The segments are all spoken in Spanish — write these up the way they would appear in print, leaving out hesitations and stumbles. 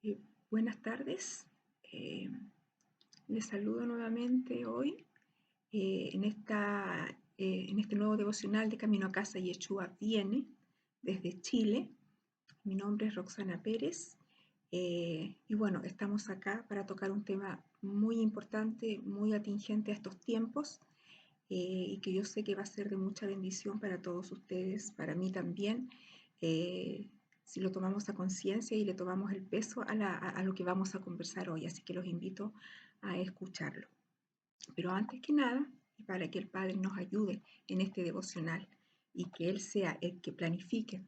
Eh, Buenas tardes. Eh, Les saludo nuevamente hoy en este nuevo devocional de Camino a Casa Yeshua viene desde Chile. Mi nombre es Roxana Pérez y bueno, estamos acá para tocar un tema muy importante, muy atingente a estos tiempos y que yo sé que va a ser de mucha bendición para todos ustedes, para mí también, eh, si lo tomamos a conciencia y le tomamos el peso a lo que vamos a conversar hoy. Así que los invito a escucharlo. Pero antes que nada, y para que el Padre nos ayude en este devocional y que Él sea el que planifique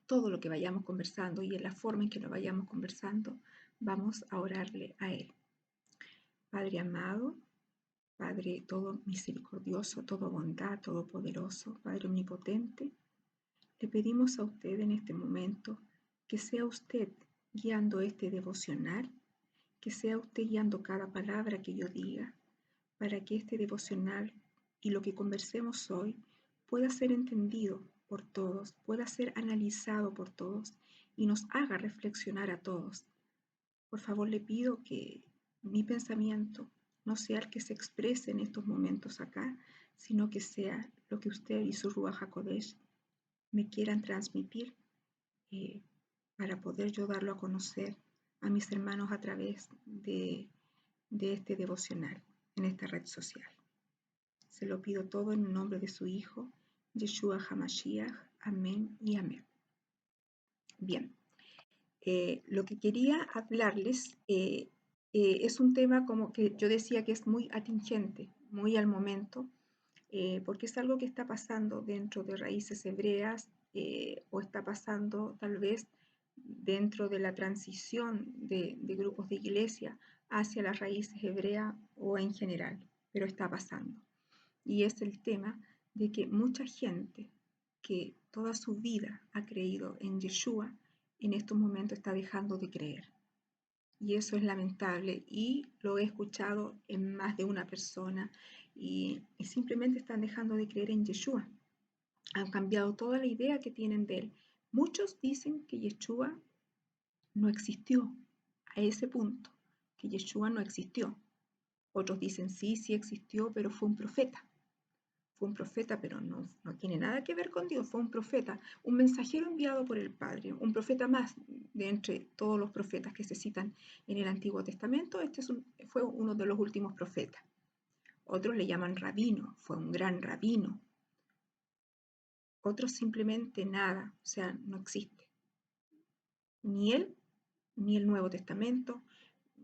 todo lo que vayamos conversando y en la forma en que lo vayamos conversando, vamos a orarle a Él. Padre amado, Padre todo misericordioso, todo bondad, todopoderoso, Padre omnipotente, le pedimos a usted en este momento que sea usted guiando este devocional, que sea usted guiando cada palabra que yo diga, para que este devocional y lo que conversemos hoy pueda ser entendido por todos, pueda ser analizado por todos y nos haga reflexionar a todos. Por favor, le pido que mi pensamiento no sea el que se exprese en estos momentos acá, sino que sea lo que usted y su Ruach HaKodesh me quieran transmitir eh, para poder yo darlo a conocer a mis hermanos a través de este devocional en esta red social. Se lo pido todo en el nombre de su Hijo, Yeshua HaMashiach. Amén y amén. Bien. Lo que quería hablarles es un tema como que yo decía que es muy atingente, muy al momento, porque es algo que está pasando dentro de raíces hebreas o está pasando tal vez dentro de la transición de grupos de iglesia hacia las raíces hebreas o en general, pero está pasando. Y es el tema de que mucha gente que toda su vida ha creído en Yeshua, en estos momentos está dejando de creer. Y eso es lamentable y lo he escuchado en más de una persona y simplemente están dejando de creer en Yeshua. Han cambiado toda la idea que tienen de él. Muchos dicen que Yeshua no existió a ese punto, que Yeshua no existió. Otros dicen sí, sí existió, pero fue un profeta. Fue un profeta, pero no tiene nada que ver con Dios, fue un profeta, un mensajero enviado por el Padre, un profeta más de entre todos los profetas que se citan en el Antiguo Testamento. Fue uno de los últimos profetas. Otros le llaman rabino, fue un gran rabino. Otros simplemente nada, o sea, no existe. Ni él, ni el Nuevo Testamento.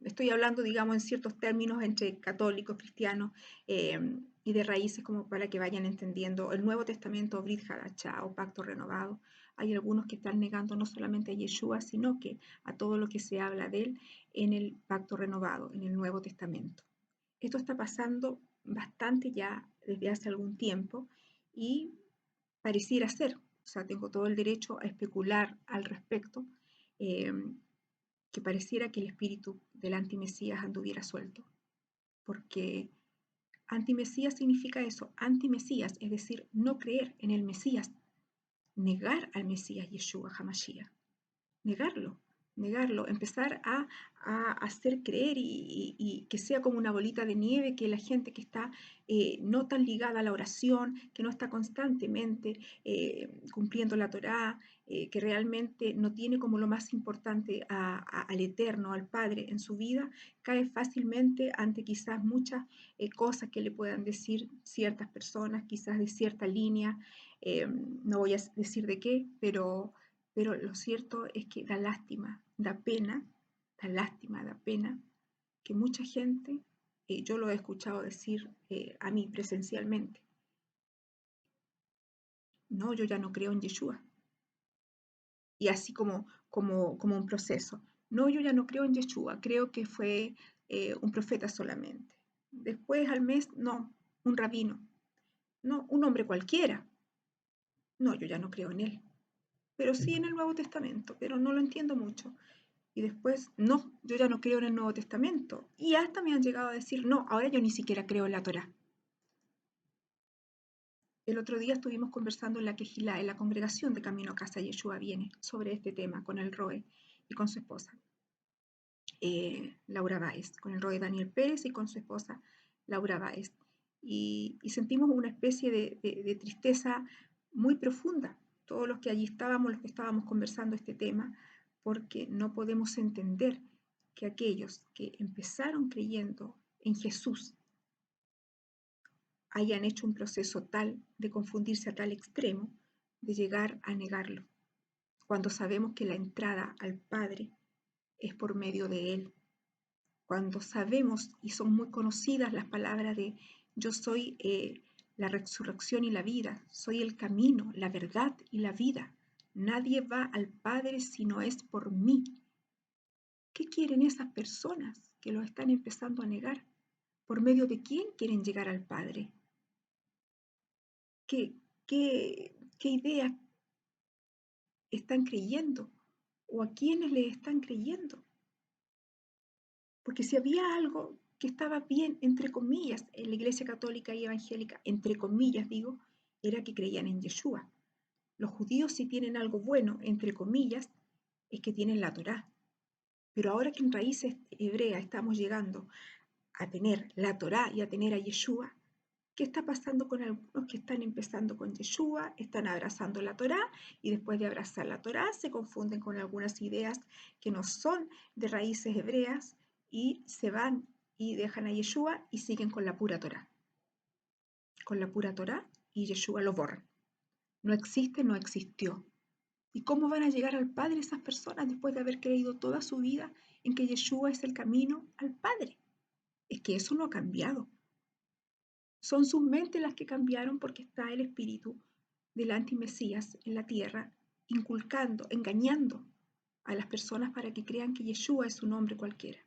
Estoy hablando, digamos, en ciertos términos entre católicos, cristianos y de raíces como para que vayan entendiendo. El Nuevo Testamento, Brit Hadashah o Pacto Renovado, hay algunos que están negando no solamente a Yeshua, sino que a todo lo que se habla de él en el Pacto Renovado, en el Nuevo Testamento. Esto está pasando bastante ya desde hace algún tiempo y pareciera ser, o sea, tengo todo el derecho a especular al respecto, eh, que pareciera que el espíritu del antimesías anduviera suelto, porque antimesías significa eso, antimesías, es decir, no creer en el Mesías, negar al Mesías Yeshua HaMashiach, negarlo, negarlo, empezar a hacer creer y que sea como una bolita de nieve, que la gente que está no tan ligada a la oración, que no está constantemente cumpliendo la Torá, que realmente no tiene como lo más importante al Eterno, al Padre en su vida, cae fácilmente ante quizás muchas cosas que le puedan decir ciertas personas, quizás de cierta línea, no voy a decir de qué, pero lo cierto es que da lástima, da pena, da lástima, da pena que mucha gente, yo lo he escuchado decir a mí presencialmente, no, yo ya no creo en Yeshua. Y así como un proceso. No, yo ya no creo en Yeshua, creo que fue un profeta solamente. Después al mes, no, un rabino. No, un hombre cualquiera. No, yo ya no creo en él. Pero sí en el Nuevo Testamento, pero no lo entiendo mucho. Y después, no, yo ya no creo en el Nuevo Testamento. Y hasta me han llegado a decir, no, ahora yo ni siquiera creo en la Torá. El otro día estuvimos conversando en la Quejilá, en la congregación de Camino a Casa Yeshua viene, sobre este tema con el Roe y con su esposa. Laura Báez, con el Roy Daniel Pérez y con su esposa Laura Báez. Y sentimos una especie de tristeza muy profunda, todos los que allí estábamos, los que estábamos conversando este tema, porque no podemos entender que aquellos que empezaron creyendo en Jesús hayan hecho un proceso tal de confundirse a tal extremo de llegar a negarlo, cuando sabemos que la entrada al Padre es por medio de Él, cuando sabemos y son muy conocidas las palabras de yo soy la resurrección y la vida, soy el camino, la verdad y la vida, nadie va al Padre si no es por mí. ¿Qué quieren esas personas que lo están empezando a negar? ¿Por medio de quién quieren llegar al Padre? ¿Qué ideas están creyendo? ¿O a quiénes le están creyendo? Porque si había algo que estaba bien, entre comillas, en la Iglesia Católica y Evangélica, entre comillas digo, era que creían en Yeshua. Los judíos si tienen algo bueno, entre comillas, es que tienen la Torá. Pero ahora que en raíces hebreas estamos llegando a tener la Torá y a tener a Yeshua, ¿qué está pasando con algunos que están empezando con Yeshua, están abrazando la Torá y después de abrazar la Torá se confunden con algunas ideas que no son de raíces hebreas y se van y dejan a Yeshua y siguen con la pura Torá? Con la pura Torá y Yeshua lo borran. No existe, no existió. ¿Y cómo van a llegar al Padre esas personas después de haber creído toda su vida en que Yeshua es el camino al Padre? Es que eso no ha cambiado. Son sus mentes las que cambiaron porque está el espíritu del antimesías en la tierra, inculcando, engañando a las personas para que crean que Yeshua es un hombre cualquiera.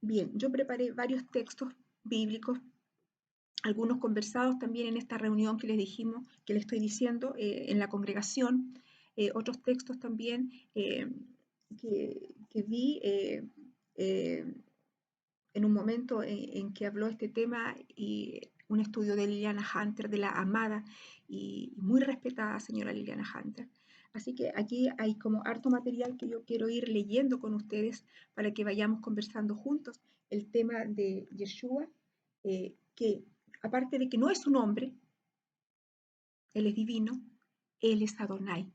Bien, yo preparé varios textos bíblicos, algunos conversados también en esta reunión que les dijimos, que les estoy diciendo en la congregación, otros textos también que vi en un momento en que habló este tema y un estudio de Liliana Hunter, de la amada y muy respetada señora Liliana Hunter. Así que aquí hay como harto material que yo quiero ir leyendo con ustedes para que vayamos conversando juntos el tema de Yeshua, que aparte de que no es un hombre, él es divino, él es Adonai.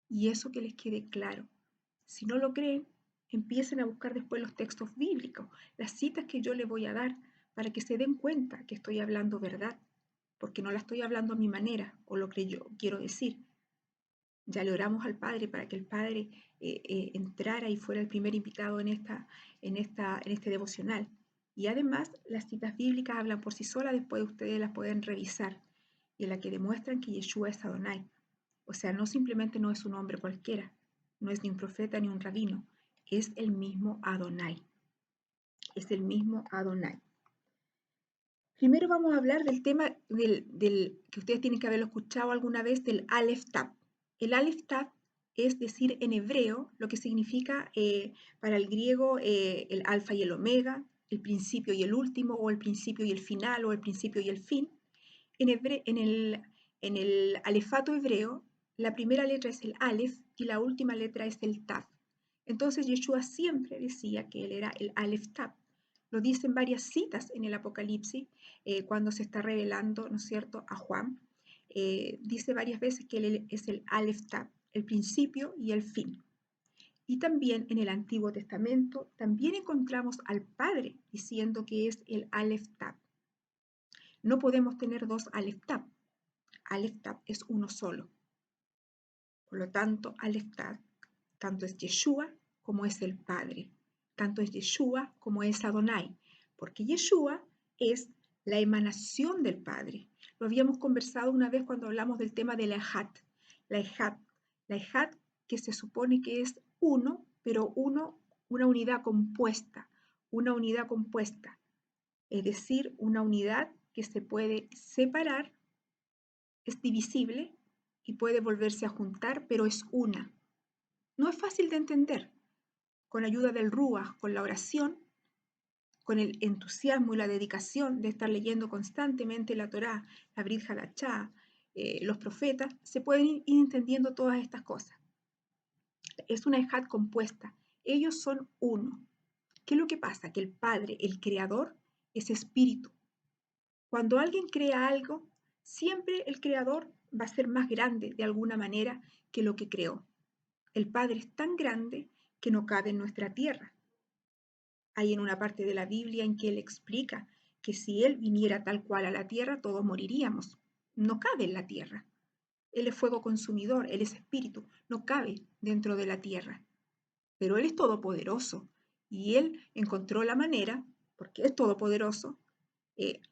Y eso que les quede claro. Si no lo creen, empiecen a buscar después los textos bíblicos, las citas que yo les voy a dar para que se den cuenta que estoy hablando verdad, porque no la estoy hablando a mi manera o lo que yo quiero decir. Ya le oramos al Padre para que el Padre entrara y fuera el primer invitado en este devocional. Y además, las citas bíblicas hablan por sí solas, después ustedes las pueden revisar, y en la que demuestran que Yeshua es Adonai. O sea, no simplemente no es un hombre cualquiera, no es ni un profeta ni un rabino, es el mismo Adonai. Es el mismo Adonai. Primero vamos a hablar del tema que ustedes tienen que haberlo escuchado alguna vez, del Aleph Tav. El Aleph Tav es decir en hebreo lo que significa para el griego el alfa y el omega, el principio y el último, o el principio y el final, o el principio y el fin. En el alefato hebreo, la primera letra es el Aleph y la última letra es el Tav. Entonces Yeshua siempre decía que él era el Aleph Tav. Lo dice en varias citas en el Apocalipsis, cuando se está revelando, ¿no es cierto?, a Juan. Dice varias veces que él es el Aleph Tav, el principio y el fin. Y también en el Antiguo Testamento también encontramos al Padre diciendo que es el Aleph Tav. No podemos tener dos Aleph Tav. Aleph Tav es uno solo. Por lo tanto, Aleph Tav tanto es Yeshua como es el Padre. Tanto es Yeshua como es Adonai. Porque Yeshua es la emanación del Padre. Lo habíamos conversado una vez cuando hablamos del tema de la Ejad. La Ejad que se supone que es uno, pero uno, una unidad compuesta. Una unidad compuesta. Es decir, una unidad que se puede separar, es divisible y puede volverse a juntar, pero es una. No es fácil de entender. Con ayuda del Ruach, con la oración, con el entusiasmo y la dedicación de estar leyendo constantemente la Torá, la Brit Hadachá, los profetas, se pueden ir entendiendo todas estas cosas. Es una ejad compuesta. Ellos son uno. ¿Qué es lo que pasa? Que el Padre, el Creador, es espíritu. Cuando alguien crea algo, siempre el Creador va a ser más grande de alguna manera que lo que creó. El Padre es tan grande que no cabe en nuestra tierra. Hay en una parte de la Biblia en que Él explica que si Él viniera tal cual a la tierra, todos moriríamos. No cabe en la tierra. Él es fuego consumidor, Él es espíritu, no cabe dentro de la tierra. Pero Él es todopoderoso y Él encontró la manera, porque es todopoderoso.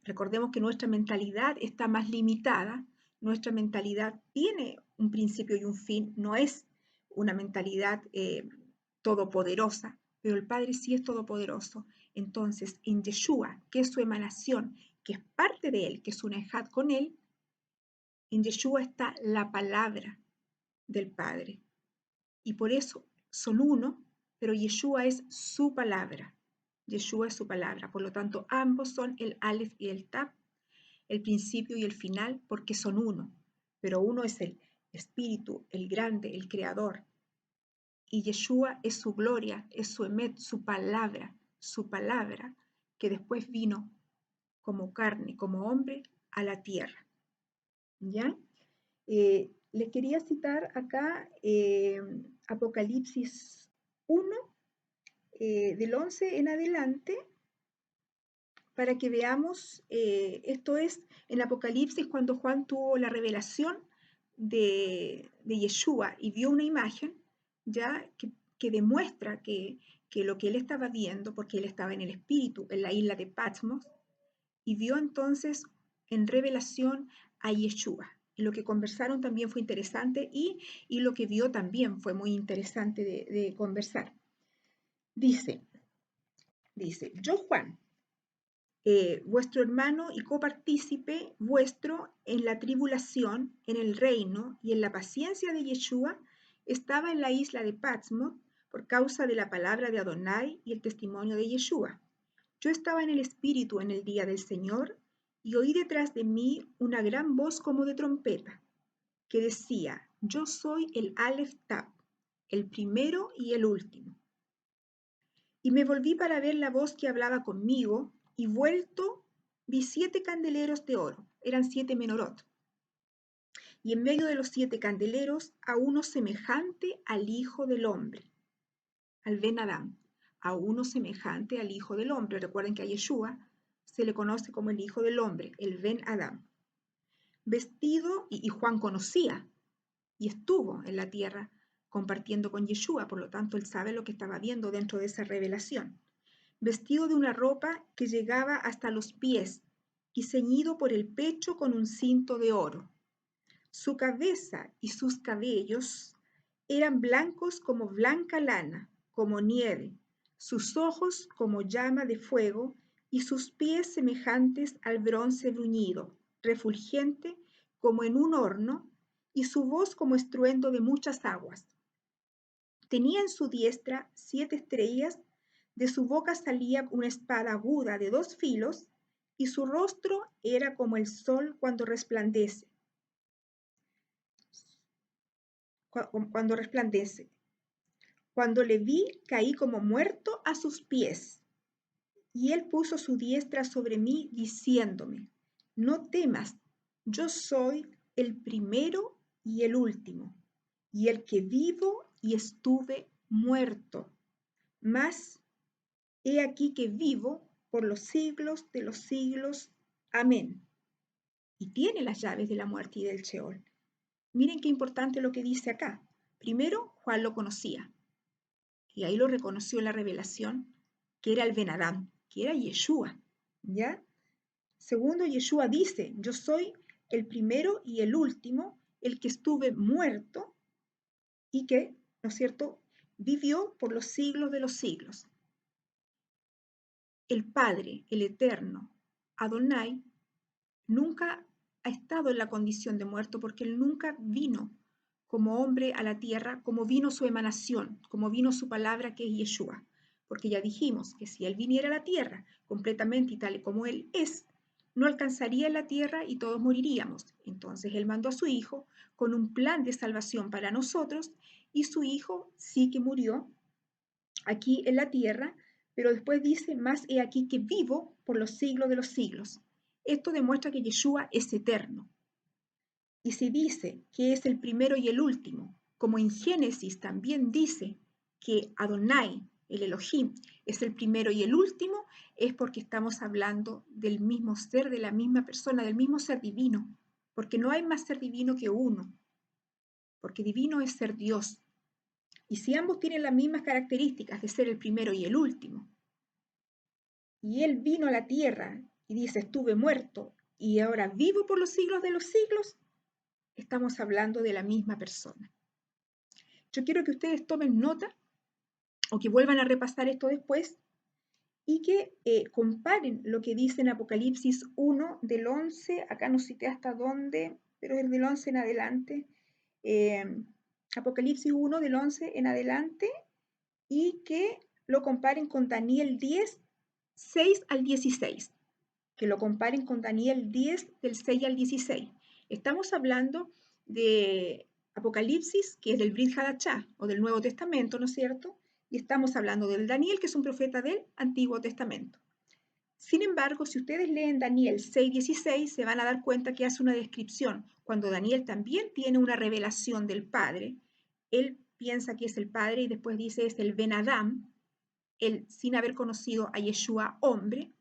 Recordemos que nuestra mentalidad está más limitada, nuestra mentalidad tiene un principio y un fin, no es una mentalidad todopoderosa, pero el Padre sí es todopoderoso. Entonces, en Yeshua, que es su emanación, que es parte de Él, que es una ejad con Él, en Yeshua está la palabra del Padre. Y por eso son uno, pero Yeshua es su palabra. Yeshua es su palabra. Por lo tanto, ambos son el Aleph y el Taf, el principio y el final, porque son uno. Pero uno es el Espíritu, el grande, el Creador. Y Yeshua es su gloria, es su Emet, su palabra que después vino como carne, como hombre, a la tierra. ¿Ya? Les quería citar acá Apocalipsis 1, del 11 en adelante, para que veamos, esto es en Apocalipsis cuando Juan tuvo la revelación de Yeshua y vio una imagen ya que demuestra que lo que él estaba viendo, porque él estaba en el espíritu, en la isla de Patmos, y vio entonces en revelación a Yeshua. Y lo que conversaron también fue interesante y lo que vio también fue muy interesante de conversar. Dice, yo Juan, vuestro hermano y copartícipe vuestro en la tribulación, en el reino y en la paciencia de Yeshua, estaba en la isla de Patmos por causa de la palabra de Adonai y el testimonio de Yeshua. Yo estaba en el Espíritu en el día del Señor y oí detrás de mí una gran voz como de trompeta, que decía, yo soy el Aleph Tab, el primero y el último. Y me volví para ver la voz que hablaba conmigo, y vuelto vi 7 candeleros de oro, eran 7 menorot, y en medio de los 7 candeleros a uno semejante al Hijo del Hombre, al Ben Adam, a uno semejante al Hijo del Hombre. Recuerden que a Yeshua se le conoce como el Hijo del Hombre, el Ben Adam. Vestido, y Juan conocía y estuvo en la tierra compartiendo con Yeshua, por lo tanto él sabe lo que estaba viendo dentro de esa revelación. Vestido de una ropa que llegaba hasta los pies y ceñido por el pecho con un cinto de oro. Su cabeza y sus cabellos eran blancos como blanca lana, como nieve, sus ojos como llama de fuego y sus pies semejantes al bronce bruñido, refulgente como en un horno, y su voz como estruendo de muchas aguas. Tenía en su diestra 7 estrellas, de su boca salía una espada aguda de 2 filos, y su rostro era como el sol cuando resplandece. Cuando le vi, caí como muerto a sus pies. Y él puso su diestra sobre mí, diciéndome, no temas, yo soy el primero y el último, y el que vivo y estuve muerto. Mas he aquí que vivo por los siglos de los siglos. Amén. Y tiene las llaves de la muerte y del Sheol. Miren qué importante lo que dice acá. Primero, Juan lo conocía. Y ahí lo reconoció en la revelación, que era el Ben Adam, que era Yeshua, ¿ya? Segundo, Yeshua dice, yo soy el primero y el último, el que estuve muerto y que, ¿no es cierto?, vivió por los siglos de los siglos. El Padre, el Eterno, Adonai, nunca ha estado en la condición de muerto porque él nunca vino como hombre a la tierra, como vino su emanación, como vino su palabra que es Yeshua. Porque ya dijimos que si él viniera a la tierra completamente y tal y como él es, no alcanzaría la tierra y todos moriríamos. Entonces él mandó a su hijo con un plan de salvación para nosotros y su hijo sí que murió aquí en la tierra pero después dice, más he aquí que vivo por los siglos de los siglos. Esto demuestra que Yeshua es eterno. Y si dice que es el primero y el último, como en Génesis también dice que Adonai, el Elohim, es el primero y el último, es porque estamos hablando del mismo ser, de la misma persona, del mismo ser divino, porque no hay más ser divino que uno, porque divino es ser Dios. Y si ambos tienen las mismas características de ser el primero y el último, y Él vino a la tierra y dice, estuve muerto y ahora vivo por los siglos de los siglos, estamos hablando de la misma persona. Yo quiero que ustedes tomen nota o que vuelvan a repasar esto después y que comparen lo que dice en Apocalipsis 1 del 11, acá no cité hasta dónde, pero es del 11 en adelante, eh, Apocalipsis 1 del 11 en adelante, y que lo comparen con Daniel 10, 6 al 16, que lo comparen con Daniel 10 del 6 al 16. Estamos hablando de Apocalipsis, que es del Brit Hadachá, o del Nuevo Testamento, ¿no es cierto? Y estamos hablando del Daniel, que es un profeta del Antiguo Testamento. Sin embargo, si ustedes leen Daniel 6:16, se van a dar cuenta que hace una descripción. Cuando Daniel también tiene una revelación del Padre, él piensa que es el Padre y después dice es el Ben Adam, él sin haber conocido a Yeshua hombre,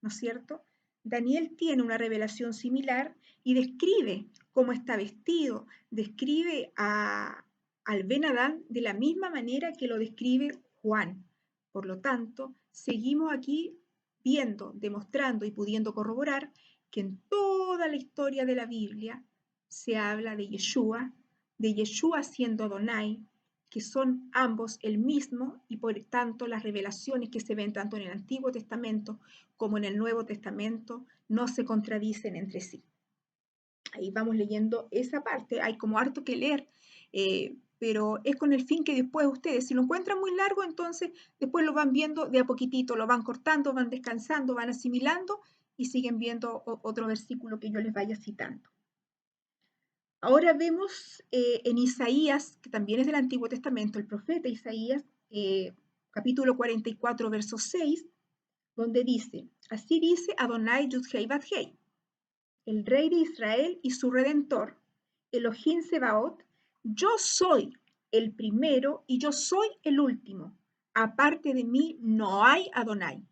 ¿no es cierto? Daniel tiene una revelación similar y describe cómo está vestido, describe al Ben Adán de la misma manera que lo describe Juan. Por lo tanto, seguimos aquí viendo, demostrando y pudiendo corroborar que en toda la historia de la Biblia se habla de Yeshua siendo Adonai, que son ambos el mismo y por tanto las revelaciones que se ven tanto en el Antiguo Testamento como en el Nuevo Testamento no se contradicen entre sí. Ahí vamos leyendo esa parte, hay como harto que leer, pero es con el fin que después ustedes, si lo encuentran muy largo, entonces después lo van viendo de a poquitito, lo van cortando, van descansando, van asimilando y siguen viendo otro versículo que yo les vaya citando. Ahora vemos en Isaías, que también es del Antiguo Testamento, el profeta Isaías, capítulo 44, verso 6, donde dice, así dice Adonai Yudhei Badhei, el rey de Israel y su redentor, Elohim Sebaot, yo soy el primero y yo soy el último. Aparte de mí no hay Adonai.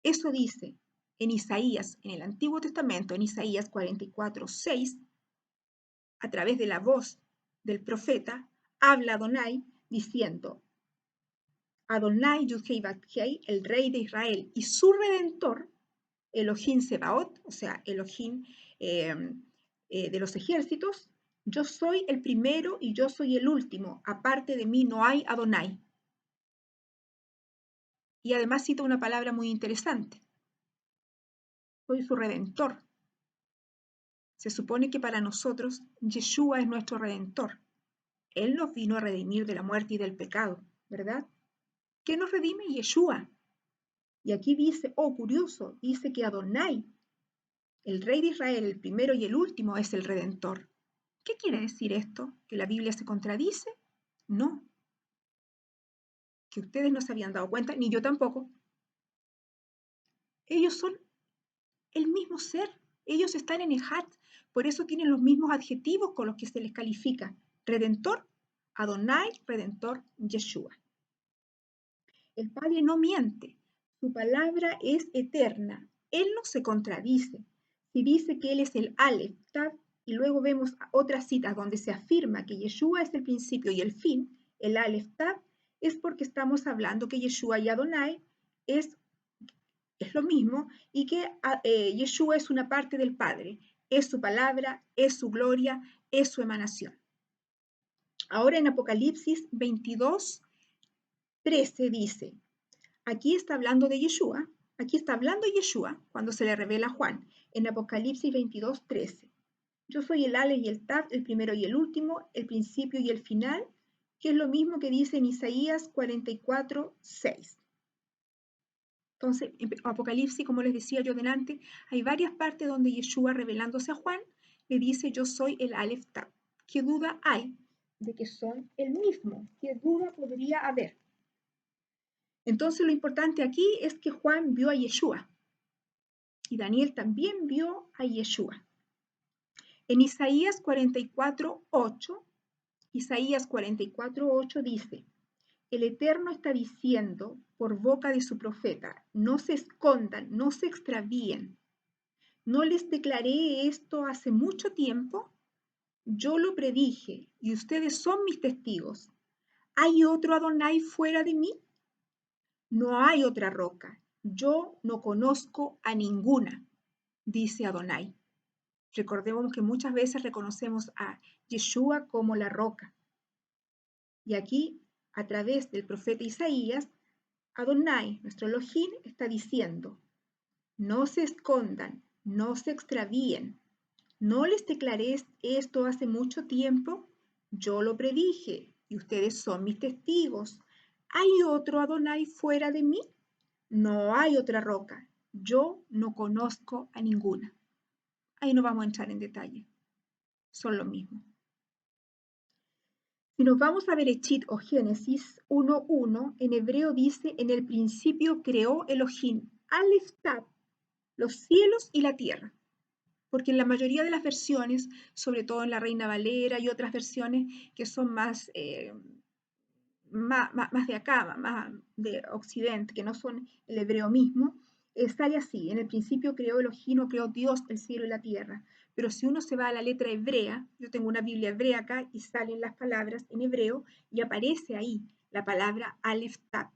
Eso dice en Isaías, en el Antiguo Testamento, en Isaías 44, 6, a través de la voz del profeta, habla Adonai diciendo, Adonai Yudhei Badhei, el rey de Israel y su redentor, Elohim Sebaot, o sea, Elohim de los ejércitos, yo soy el primero y yo soy el último, aparte de mí no hay Adonai. Y además cita una palabra muy interesante, soy su redentor. Se supone que para nosotros Yeshua es nuestro redentor. Él nos vino a redimir de la muerte y del pecado, ¿verdad? ¿Qué nos redime? Yeshua. Y aquí dice, oh curioso, dice que Adonai, el rey de Israel, el primero y el último, es el redentor. ¿Qué quiere decir esto? ¿Que la Biblia se contradice? No. Que ustedes no se habían dado cuenta, ni yo tampoco. Ellos son el mismo ser. Ellos están en Ejat. Por eso tienen los mismos adjetivos con los que se les califica. Redentor, Adonai, Redentor, Yeshua. El Padre no miente. Su palabra es eterna. Él no se contradice. Si dice que Él es el Aleph, Tav, y luego vemos otras citas donde se afirma que Yeshua es el principio y el fin, el Aleph, Tav, es porque estamos hablando que Yeshua y Adonai es lo mismo y que Yeshua es una parte del Padre. Es su palabra, es su gloria, es su emanación. Ahora en Apocalipsis 22, 13 dice, aquí está hablando de Yeshua, aquí está hablando Yeshua cuando se le revela a Juan en Apocalipsis 22, 13. Yo soy el Ale y el Tav, el primero y el último, el principio y el final, que es lo mismo que dice en Isaías 44, 6. Entonces, en Apocalipsis, como les decía yo delante, hay varias partes donde Yeshua, revelándose a Juan, le dice, yo soy el Aleph Tav. ¿Qué duda hay de que son el mismo? ¿Qué duda podría haber? Entonces lo importante aquí es que Juan vio a Yeshua y Daniel también vio a Yeshua. En Isaías 44:8, Isaías 44:8 dice, el Eterno está diciendo por boca de su profeta, no se escondan, no se extravíen. ¿No les declaré esto hace mucho tiempo? Yo lo predije y ustedes son mis testigos. ¿Hay otro Adonai fuera de mí? No hay otra roca. Yo no conozco a ninguna, dice Adonai. Recordemos que muchas veces reconocemos a Yeshua como la roca. Y aquí, a través del profeta Isaías, Adonai, nuestro Elohim, está diciendo, no se escondan, no se extravíen. ¿No les declaré esto hace mucho tiempo? Yo lo predije y ustedes son mis testigos. ¿Hay otro Adonai fuera de mí? No hay otra roca. Yo no conozco a ninguna. Ahí no vamos a entrar en detalle. Son lo mismo. Si nos vamos a Bereshit o Génesis 1:1, en hebreo dice, en el principio creó Elohim, Aleph Tav, los cielos y la tierra. Porque en la mayoría de las versiones, sobre todo en la Reina Valera y otras versiones que son más de acá, más de Occidente, que no son el hebreo mismo, sale así, en el principio creó Elohim, o creó Dios el cielo y la tierra. Pero si uno se va a la letra hebrea, yo tengo una Biblia hebrea acá y salen las palabras en hebreo y aparece ahí la palabra Aleph Tav,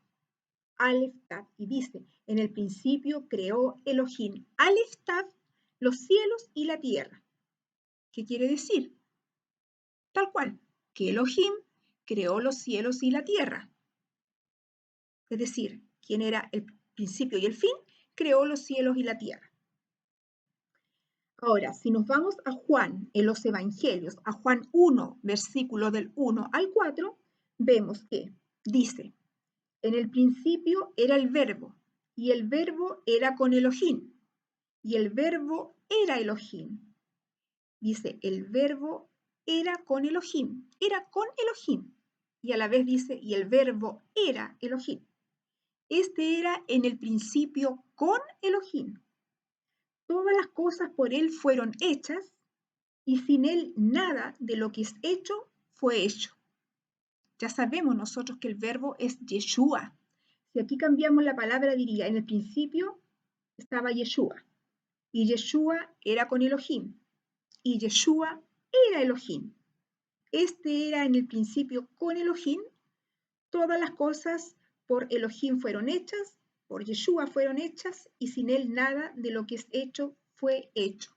y dice, en el principio creó Elohim, Aleph Tav, los cielos y la tierra. ¿Qué quiere decir? Tal cual, que Elohim creó los cielos y la tierra. Es decir, quien era el principio y el fin, creó los cielos y la tierra. Ahora, si nos vamos a Juan, en los Evangelios, a Juan 1, versículos del 1 al 4, vemos que dice, en el principio era el verbo, y el verbo era con Elohim, y el verbo era Elohim. Dice, el verbo era con Elohim, y a la vez dice, y el verbo era Elohim. Este era en el principio con Elohim. Todas las cosas por él fueron hechas, y sin él nada de lo que es hecho fue hecho. Ya sabemos nosotros que el verbo es Yeshua. Si aquí cambiamos la palabra, diría, en el principio estaba Yeshua, y Yeshua era con Elohim, y Yeshua era Elohim. Este era en el principio con Elohim. Todas las cosas por Elohim fueron hechas, por Yeshua fueron hechas, y sin él nada de lo que es hecho fue hecho.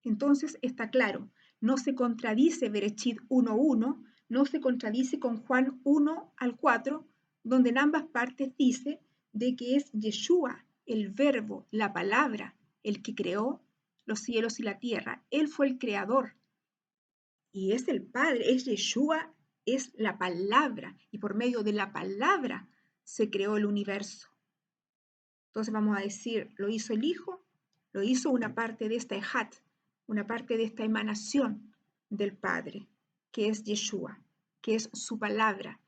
Entonces está claro, no se contradice Bereshit 1:1, no se contradice con Juan 1 al 4, donde en ambas partes dice de que es Yeshua, el verbo, la palabra, el que creó los cielos y la tierra. Él fue el creador y es el Padre, es Yeshua, es la palabra, y por medio de la palabra se creó el universo. Entonces vamos a decir, lo hizo el Hijo, lo hizo una parte de esta Ejat, una parte de esta emanación del Padre, que es Yeshua, que es su palabra.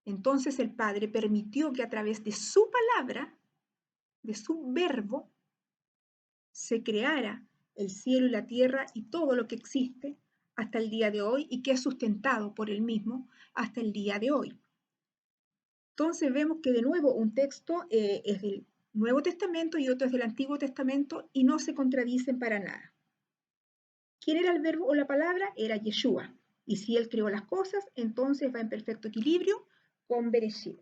Entonces el Padre permitió que a través de su palabra, de su verbo, se creara el cielo y la tierra y todo lo que existe hasta el día de hoy y que es sustentado por él mismo hasta el día de hoy. Entonces vemos que de nuevo un texto es del Nuevo Testamento y otro es del Antiguo Testamento y no se contradicen para nada. ¿Quién era el verbo o la palabra? Era Yeshua. Y si él creó las cosas, entonces va en perfecto equilibrio con Bereshit.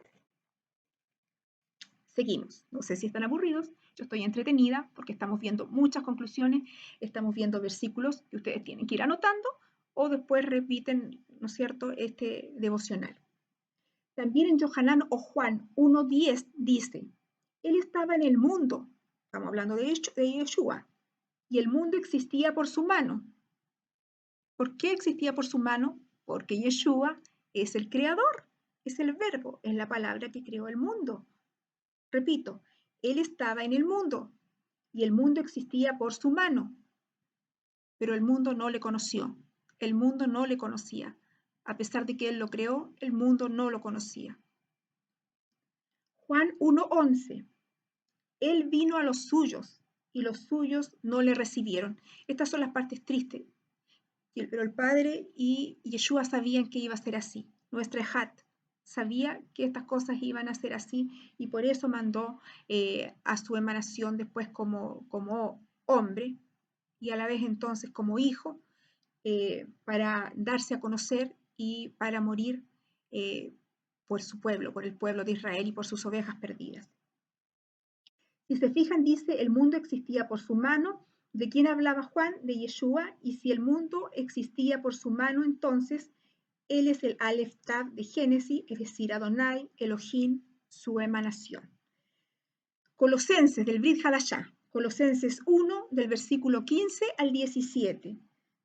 Seguimos. No sé si están aburridos, yo estoy entretenida porque estamos viendo muchas conclusiones, estamos viendo versículos que ustedes tienen que ir anotando o después repiten, ¿no es cierto?, este devocional. También en Yohanan o Juan 1:10 dice, él estaba en el mundo, estamos hablando de Yeshua, y el mundo existía por su mano. ¿Por qué existía por su mano? Porque Yeshua es el creador, es el verbo, es la palabra que creó el mundo. Repito, él estaba en el mundo y el mundo existía por su mano, pero el mundo no le conoció, el mundo no le conocía. A pesar de que él lo creó, el mundo no lo conocía. Juan 1:11. Él vino a los suyos y los suyos no le recibieron. Estas son las partes tristes. Pero el Padre y Yeshua sabían que iba a ser así. Nuestra Hat sabía que estas cosas iban a ser así y por eso mandó a su emanación después como hombre y a la vez entonces como hijo para darse a conocer y para morir por su pueblo, por el pueblo de Israel y por sus ovejas perdidas. Si se fijan, dice, el mundo existía por su mano. ¿De quién hablaba Juan? De Yeshua. Y si el mundo existía por su mano, entonces él es el Aleph Tav de Génesis, es decir, Adonai, Elohim, su emanación. Colosenses del Brit Hadashah, Colosenses 1, del versículo 15 al 17.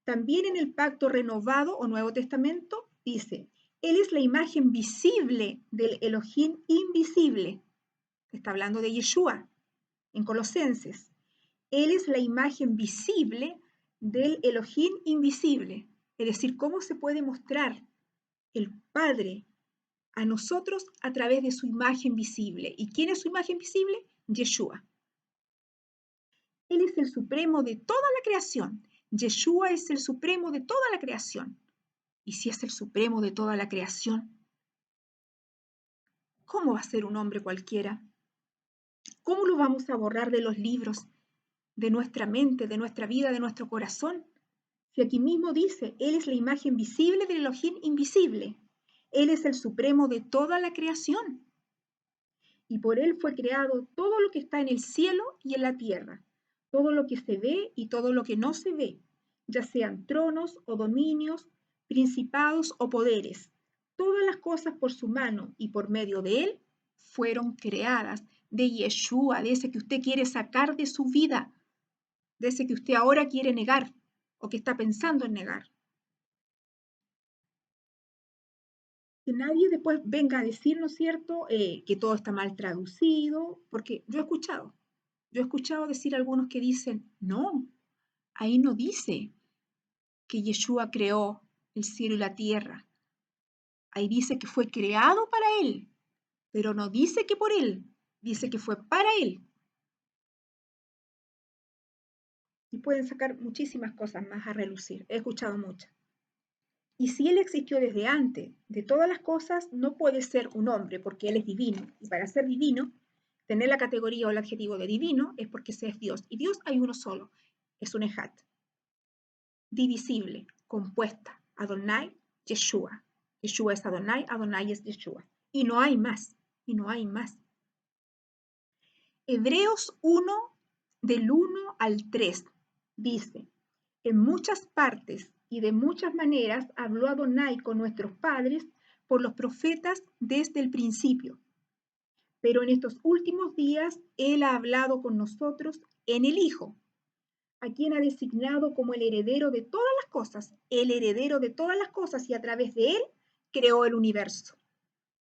También en el pacto renovado o Nuevo Testamento dice, él es la imagen visible del Elohim invisible. Está hablando de Yeshua. En Colosenses, él es la imagen visible del Elohim invisible. Es decir, cómo se puede mostrar el Padre a nosotros a través de su imagen visible. ¿Y quién es su imagen visible? Yeshua. Él es el supremo de toda la creación. Yeshua es el supremo de toda la creación. Y si es el supremo de toda la creación, ¿cómo va a ser un hombre cualquiera? ¿Cómo lo vamos a borrar de los libros, de nuestra mente, de nuestra vida, de nuestro corazón? Si aquí mismo dice, Él es la imagen visible del Elohim invisible. Él es el supremo de toda la creación. Y por Él fue creado todo lo que está en el cielo y en la tierra, todo lo que se ve y todo lo que no se ve, ya sean tronos o dominios, principados o poderes. Todas las cosas por su mano y por medio de Él fueron creadas. De Yeshua, de ese que usted quiere sacar de su vida, de ese que usted ahora quiere negar o que está pensando en negar. Que nadie después venga a decir, ¿no es cierto?, que todo está mal traducido, porque yo he escuchado decir a algunos que dicen, no, ahí no dice que Yeshua creó el cielo y la tierra, ahí dice que fue creado para Él, pero no dice que por Él, dice que fue para Él. Y pueden sacar muchísimas cosas más a relucir, he escuchado muchas. Y si Él existió desde antes de todas las cosas, no puede ser un hombre porque Él es divino. Y para ser divino, tener la categoría o el adjetivo de divino es porque se es Dios. Y Dios hay uno solo, es un Ejat. Divisible, compuesta, Adonai, Yeshua. Yeshua es Adonai, Adonai es Yeshua. Y no hay más, y no hay más. Hebreos 1, del 1 al 3, dice, en muchas partes y de muchas maneras habló Adonai con nuestros padres por los profetas desde el principio. Pero en estos últimos días Él ha hablado con nosotros en el Hijo, a quien ha designado como el heredero de todas las cosas, el heredero de todas las cosas, y a través de Él creó el universo.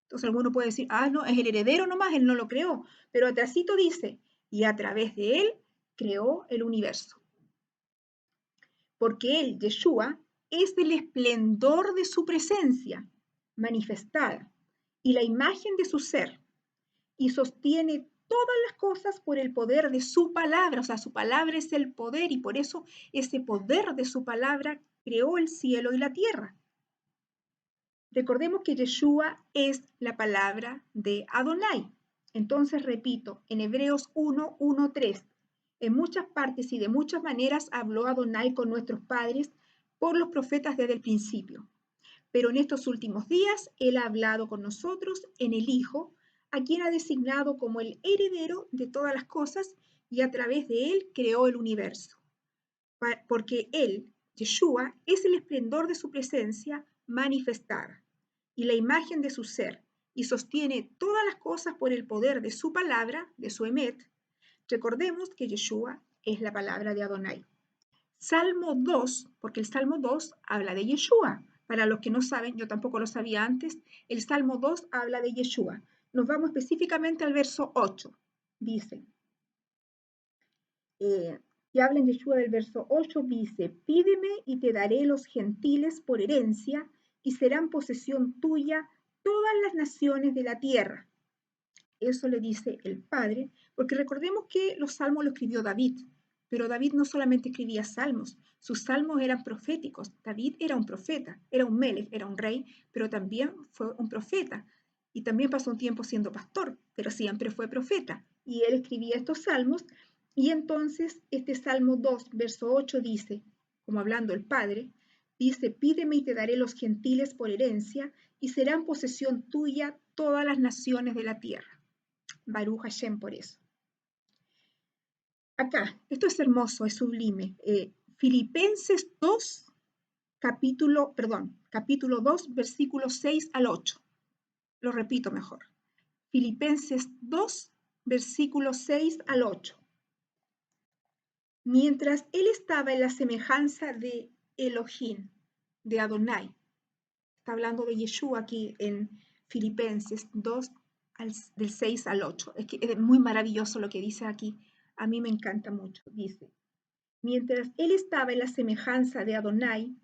Entonces alguno puede decir, no, es el heredero nomás, Él no lo creó. Pero atrásito dice, y a través de Él creó el universo. Porque Él, Yeshua, es el esplendor de su presencia manifestada y la imagen de su ser, y sostiene todas las cosas por el poder de su palabra. O sea, su palabra es el poder y por eso ese poder de su palabra creó el cielo y la tierra. Recordemos que Yeshua es la palabra de Adonai. Entonces, repito, en Hebreos 1, 1, 3, en muchas partes y de muchas maneras habló Adonai con nuestros padres por los profetas desde el principio. Pero en estos últimos días Él ha hablado con nosotros en el Hijo, a quien ha designado como el heredero de todas las cosas y a través de Él creó el universo. Porque Él, Yeshua, es el esplendor de su presencia manifestada y la imagen de su ser, y sostiene todas las cosas por el poder de su palabra, de su emet. Recordemos que Yeshua es la palabra de Adonai. Salmo 2, porque el Salmo 2 habla de Yeshua. Para los que no saben, yo tampoco lo sabía antes, el Salmo 2 habla de Yeshua. Nos vamos específicamente al verso 8. Dice, y habla en Yeshua del verso 8, dice, pídeme y te daré los gentiles por herencia y serán posesión tuya todas las naciones de la tierra. eso le dice el Padre, porque recordemos que los salmos los escribió David, pero David no solamente escribía salmos, sus salmos eran proféticos. David era un profeta, era un melech, era un rey, pero también fue un profeta. Y también pasó un tiempo siendo pastor, pero siempre fue profeta. Y él escribía estos salmos, y entonces este Salmo 2, verso 8 dice, como hablando el Padre, dice, pídeme y te daré los gentiles por herencia, y serán posesión tuya todas las naciones de la tierra. Baruch Hashem por eso. Acá, esto es hermoso, es sublime. Filipenses 2, capítulo 2, versículos 6 al 8. Lo repito mejor. Filipenses 2, versículos 6 al 8. Mientras él estaba en la semejanza de Elohim, de Adonai, está hablando de Yeshua aquí en Filipenses 2, del 6 al 8. Es que es muy maravilloso lo que dice aquí. A mí me encanta mucho. Dice, mientras él estaba en la semejanza de Adonai,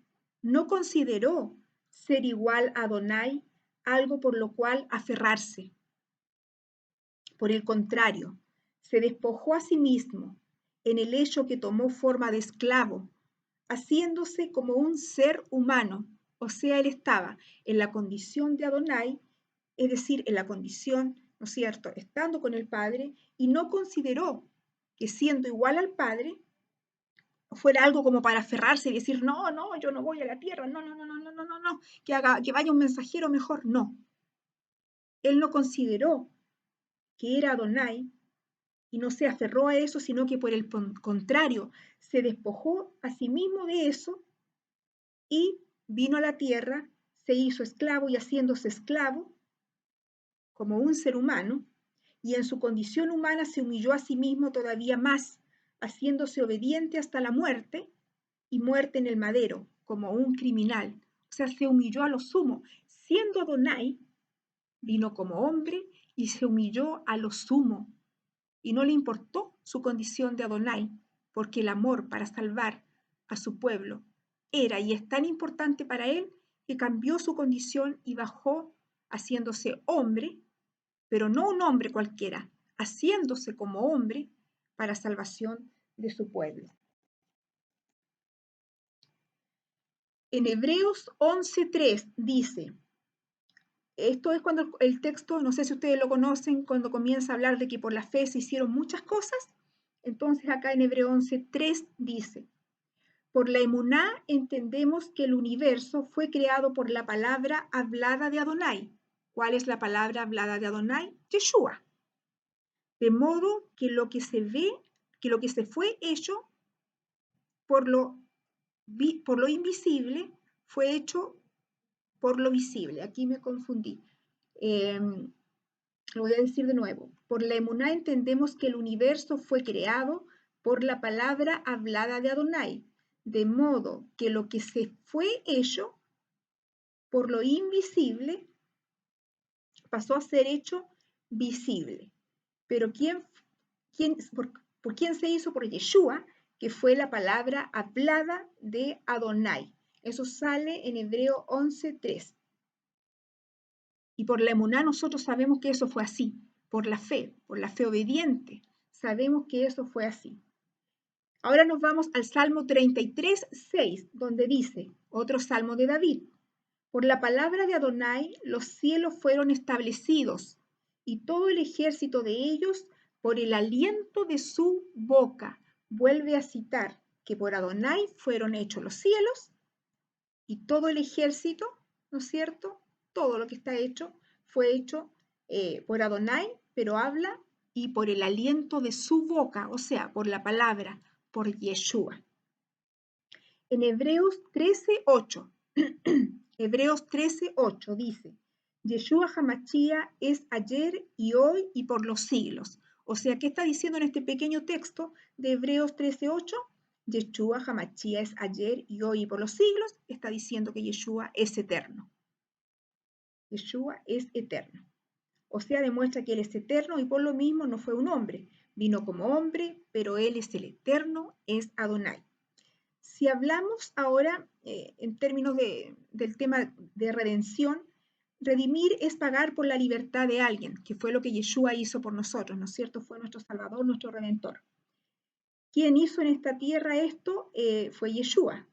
no consideró ser igual a Adonai algo por lo cual aferrarse. Por el contrario, se despojó a sí mismo en el hecho que tomó forma de esclavo, haciéndose como un ser humano. O sea, él estaba en la condición de Adonai, es decir, en la condición, ¿no es cierto?, estando con el Padre, y no consideró que siendo igual al Padre, fuera algo como para aferrarse y decir, no, no, yo no voy a la tierra, no, no, no, no, no, no, no, no, que vaya un mensajero mejor, no. Él no consideró que era Adonai y no se aferró a eso, sino que por el contrario, se despojó a sí mismo de eso y vino a la tierra, se hizo esclavo y haciéndose esclavo como un ser humano, y en su condición humana se humilló a sí mismo todavía más, haciéndose obediente hasta la muerte y muerte en el madero, como un criminal. O sea, se humilló a lo sumo. Siendo Adonai, vino como hombre y se humilló a lo sumo. Y no le importó su condición de Adonai, porque el amor para salvar a su pueblo era y es tan importante para él que cambió su condición y bajó haciéndose hombre, pero no un hombre cualquiera, haciéndose como hombre para salvación de su pueblo. En Hebreos 11:3 dice, esto es cuando el texto, no sé si ustedes lo conocen, cuando comienza a hablar de que por la fe se hicieron muchas cosas. Entonces acá en Hebreos 11:3 dice, por la emuná entendemos que el universo fue creado por la palabra hablada de Adonai. ¿Cuál es la palabra hablada de Adonai? Yeshua. De modo que lo que se ve, que lo que se fue hecho por lo invisible, fue hecho por lo visible. Aquí me confundí. Lo voy a decir de nuevo. Por la emuná entendemos que el universo fue creado por la palabra hablada de Adonai, de modo que lo que se fue hecho por lo invisible pasó a ser hecho visible. Pero ¿por quién se hizo? Por Yeshua, que fue la palabra hablada de Adonai. Eso sale en Hebreo 11:3. Y por la emuná nosotros sabemos que eso fue así, por la fe obediente. Sabemos que eso fue así. Ahora nos vamos al Salmo 33:6, donde dice, otro Salmo de David, por la palabra de Adonai los cielos fueron establecidos y todo el ejército de ellos por el aliento de su boca. Vuelve a citar que por Adonai fueron hechos los cielos y todo el ejército, ¿no es cierto? Todo lo que está hecho fue hecho por Adonai, pero habla y por el aliento de su boca, o sea, por la palabra, por Yeshua. En Hebreos 13:8, Hebreos 13:8 dice, Yeshua Hamashia es ayer y hoy y por los siglos. O sea, ¿qué está diciendo en este pequeño texto de Hebreos 13:8? Yeshua Hamashia es ayer y hoy y por los siglos. Está diciendo que Yeshua es eterno. Yeshua es eterno. O sea, demuestra que Él es eterno y por lo mismo no fue un hombre. Vino como hombre, pero Él es el eterno, es Adonai. Si hablamos ahora en términos del tema de redención, redimir es pagar por la libertad de alguien, que fue lo que Yeshua hizo por nosotros, ¿no es cierto? Fue nuestro Salvador, nuestro Redentor. ¿Quién hizo en esta tierra esto? Fue Yeshua.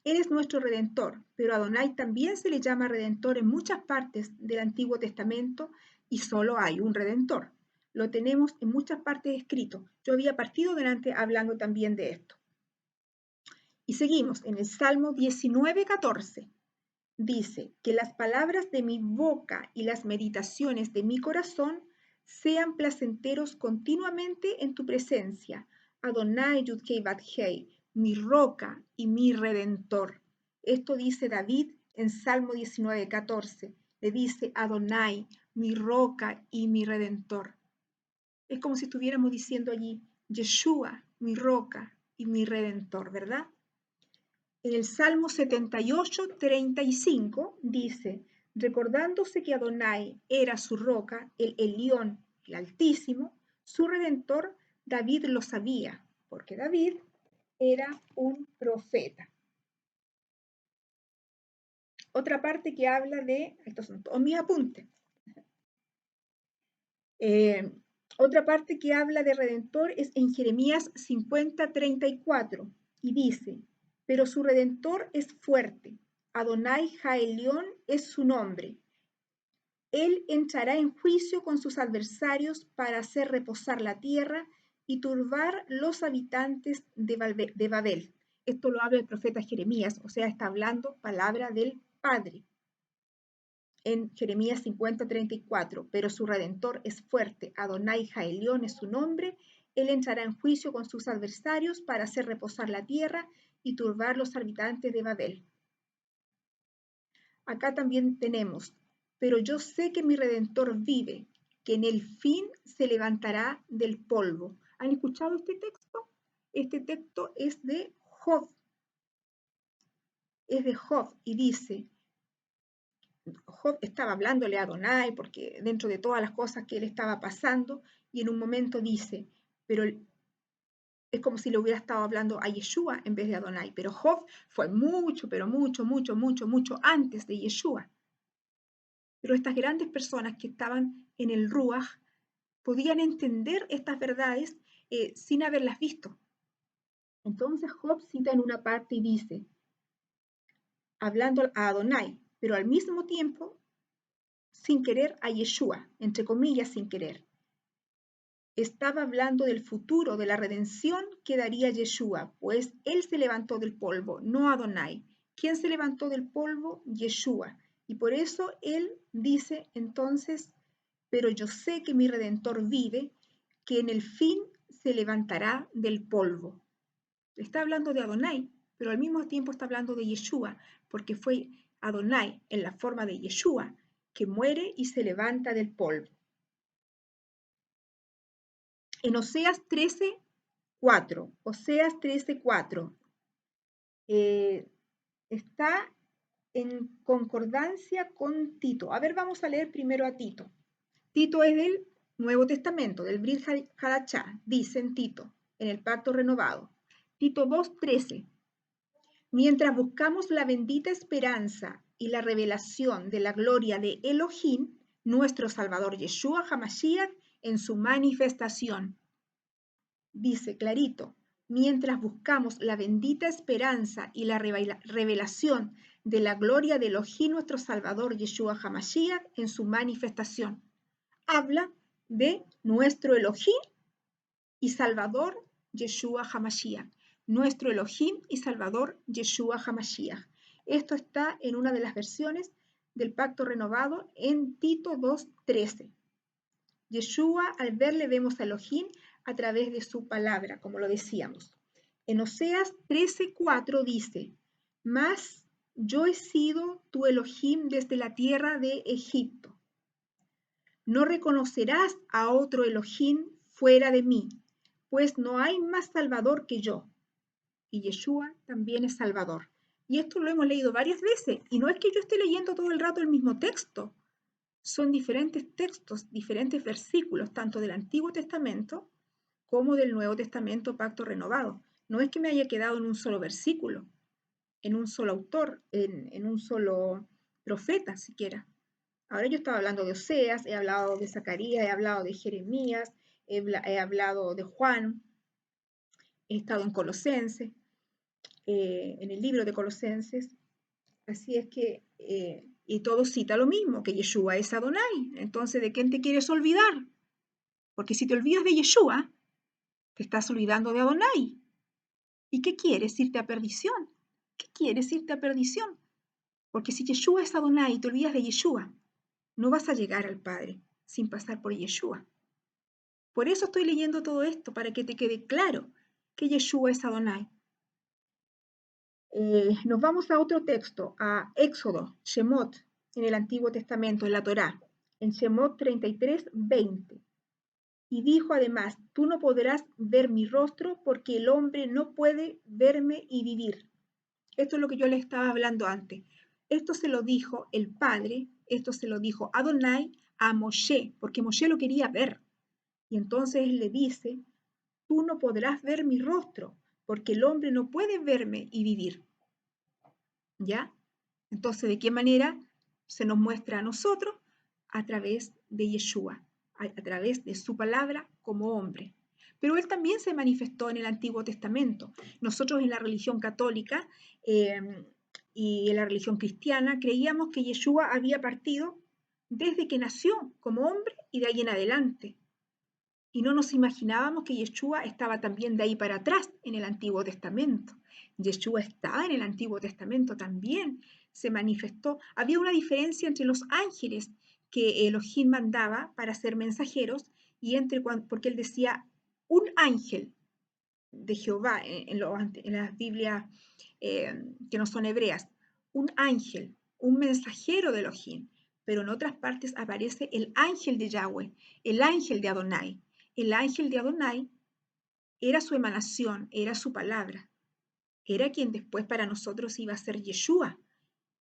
Él es nuestro Redentor, pero Adonai también se le llama Redentor en muchas partes del Antiguo Testamento y solo hay un Redentor. Lo tenemos en muchas partes escrito. Yo había partido delante hablando también de esto. Y seguimos en el Salmo 19:14. Dice, que las palabras de mi boca y las meditaciones de mi corazón sean placenteros continuamente en tu presencia. Adonai Yudkei Bathei, mi roca y mi redentor. Esto dice David en Salmo 19:14. Le dice Adonai, mi roca y mi redentor. Es como si estuviéramos diciendo allí, Yeshua, mi roca y mi redentor, ¿verdad? En el Salmo 78:35 dice, recordándose que Adonai era su roca, el Elión, el Altísimo, su Redentor, David lo sabía, porque David era un profeta. Otra parte que habla de, estos son todos mis apuntes, otra parte que habla de Redentor es en Jeremías 50:34 y dice, pero su Redentor es fuerte, Adonai Jaelión es su nombre. Él entrará en juicio con sus adversarios para hacer reposar la tierra y turbar los habitantes de Babel. Esto lo habla el profeta Jeremías, o sea, está hablando palabra del Padre. En Jeremías 50:34, pero su Redentor es fuerte, Adonai Jaelión es su nombre, él entrará en juicio con sus adversarios para hacer reposar la tierra y turbar los habitantes de Babel. Acá también tenemos, pero yo sé que mi Redentor vive, que en el fin se levantará del polvo. ¿Han escuchado este texto? Este texto es de Job. Es de Job y dice, Job estaba hablándole a Adonai porque dentro de todas las cosas que él estaba pasando y en un momento dice, pero es como si le hubiera estado hablando a Yeshua en vez de Adonai, pero Job fue mucho, pero mucho, mucho, mucho, mucho antes de Yeshua. Pero estas grandes personas que estaban en el Ruach podían entender estas verdades sin haberlas visto. Entonces Job cita en una parte y dice, hablando a Adonai, pero al mismo tiempo sin querer a Yeshua, entre comillas sin querer. Estaba hablando del futuro, de la redención que daría Yeshua, pues él se levantó del polvo, no Adonai. ¿Quién se levantó del polvo? Yeshua. Y por eso él dice entonces, pero yo sé que mi Redentor vive, que en el fin se levantará del polvo. Está hablando de Adonai, pero al mismo tiempo está hablando de Yeshua, porque fue Adonai en la forma de Yeshua que muere y se levanta del polvo. En Oseas 13:4, Oseas 13:4, está en concordancia con Tito. A ver, vamos a leer primero a Tito. Tito es del Nuevo Testamento, del Brit Hadachá, dice en Tito, en el Pacto Renovado. Tito 2:13. Mientras buscamos la bendita esperanza y la revelación de la gloria de Elohim, nuestro Salvador Yeshua HaMashiach, en su manifestación. Dice clarito, mientras buscamos la bendita esperanza y la revelación de la gloria de Elohim, nuestro Salvador Yeshua HaMashiach, en su manifestación. Habla de nuestro Elohim y Salvador Yeshua HaMashiach. Nuestro Elohim y Salvador Yeshua HaMashiach. Esto está en una de las versiones del Pacto Renovado en Tito 2:13. Yeshua, al verle vemos a Elohim a través de su palabra, como lo decíamos. En Oseas 13:4 dice, mas yo he sido tu Elohim desde la tierra de Egipto. No reconocerás a otro Elohim fuera de mí, pues no hay más Salvador que yo. Y Yeshua también es Salvador. Y esto lo hemos leído varias veces, y no es que yo esté leyendo todo el rato el mismo texto. Son diferentes textos, diferentes versículos, tanto del Antiguo Testamento como del Nuevo Testamento, Pacto Renovado. No es que me haya quedado en un solo versículo, en un solo autor, en un solo profeta siquiera. Ahora yo estaba hablando de Oseas, he hablado de Zacarías, he hablado de Jeremías, he hablado de Juan, he estado en Colosenses, en el libro de Colosenses. Así es que, y todo cita lo mismo, que Yeshua es Adonai. Entonces, ¿de quién te quieres olvidar? Porque si te olvidas de Yeshua, te estás olvidando de Adonai. ¿Y qué quieres? Irte a perdición. ¿Qué quieres? Irte a perdición. Porque si Yeshua es Adonai y te olvidas de Yeshua, no vas a llegar al Padre sin pasar por Yeshua. Por eso estoy leyendo todo esto, para que te quede claro que Yeshua es Adonai. Nos vamos a otro texto, a Éxodo, Shemot, en el Antiguo Testamento, en la Torá, en Shemot 33, 20. Y dijo además, tú no podrás ver mi rostro porque el hombre no puede verme y vivir. Esto es lo que yo le estaba hablando antes. Esto se lo dijo el Padre, esto se lo dijo Adonai a Moshe, porque Moshe lo quería ver. Y entonces él le dice, tú no podrás ver mi rostro, porque el hombre no puede verme y vivir. ¿Ya? Entonces, ¿de qué manera se nos muestra a nosotros? A través de Yeshua, a través de su palabra como hombre. Pero él también se manifestó en el Antiguo Testamento. Nosotros en la religión católica y en la religión cristiana creíamos que Yeshua había partido desde que nació como hombre y de ahí en adelante. Y no nos imaginábamos que Yeshua estaba también de ahí para atrás en el Antiguo Testamento. Yeshua estaba en el Antiguo Testamento también, se manifestó. Había una diferencia entre los ángeles que Elohim mandaba para ser mensajeros y porque él decía un ángel de Jehová en las Biblias que no son hebreas, un ángel, un mensajero de Elohim, pero en otras partes aparece el ángel de Yahweh, el ángel de Adonai. El ángel de Adonai era su emanación, era su palabra, era quien después para nosotros iba a ser Yeshua.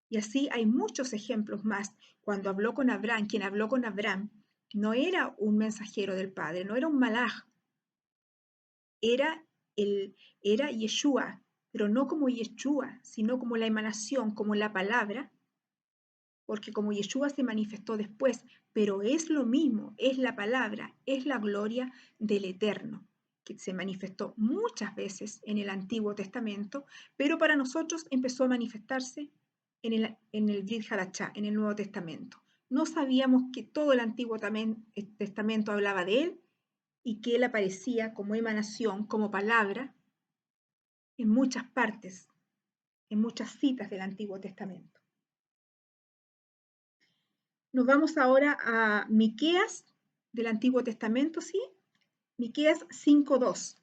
Y así hay muchos ejemplos más. Cuando habló con Abraham, quien habló con Abraham no era un mensajero del Padre, no era un malaj, era, era Yeshua, pero no como Yeshua, sino como la emanación, como la palabra, porque como Yeshua se manifestó después, pero es lo mismo, es la palabra, es la gloria del Eterno, que se manifestó muchas veces en el Antiguo Testamento, pero para nosotros empezó a manifestarse en el Brit Hadachá, en el Nuevo Testamento. No sabíamos que todo el Antiguo Testamento hablaba de él y que él aparecía como emanación, como palabra, en muchas partes, en muchas citas del Antiguo Testamento. Nos vamos ahora a Miqueas del Antiguo Testamento, ¿sí? Miqueas 5:2.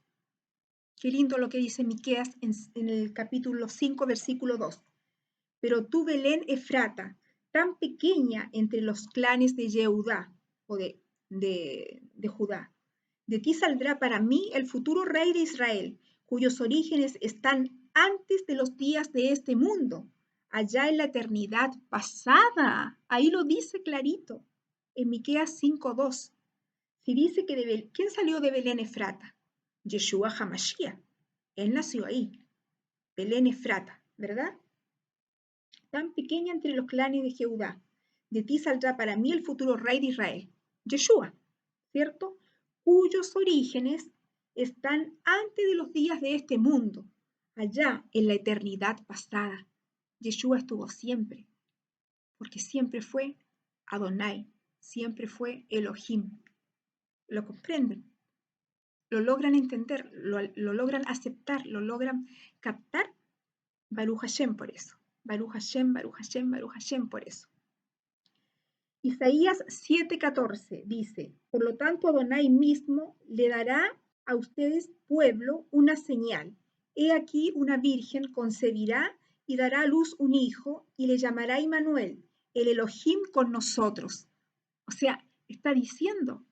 Qué lindo lo que dice Miqueas en el capítulo 5, versículo 2. Pero tú, Belén Efrata, tan pequeña entre los clanes de Yehudá o de Judá, de ti saldrá para mí el futuro rey de Israel, cuyos orígenes están antes de los días de este mundo, allá en la eternidad pasada. Ahí lo dice clarito, en Miqueas 5:2. Si dice que ¿quién salió de Belén Efrata? Yeshua Hamashiach. Él nació ahí, Belén Efrata, ¿verdad? Tan pequeña entre los clanes de Jehudá. De ti saldrá para mí el futuro rey de Israel, Yeshua, ¿cierto? Cuyos orígenes están antes de los días de este mundo, allá en la eternidad pasada. Yeshua estuvo siempre, porque siempre fue Adonai, siempre fue Elohim. ¿Lo comprenden? ¿Lo logran entender? ¿Lo logran aceptar? ¿Lo logran captar? Baruch Hashem por eso. Baruch Hashem, Baruch Hashem, Baruch Hashem por eso. Isaías 7:14 dice, por lo tanto Adonai mismo le dará a ustedes, pueblo, una señal. He aquí una virgen concebirá y dará a luz un hijo y le llamará Immanuel, el Elohim con nosotros. O sea, está diciendo,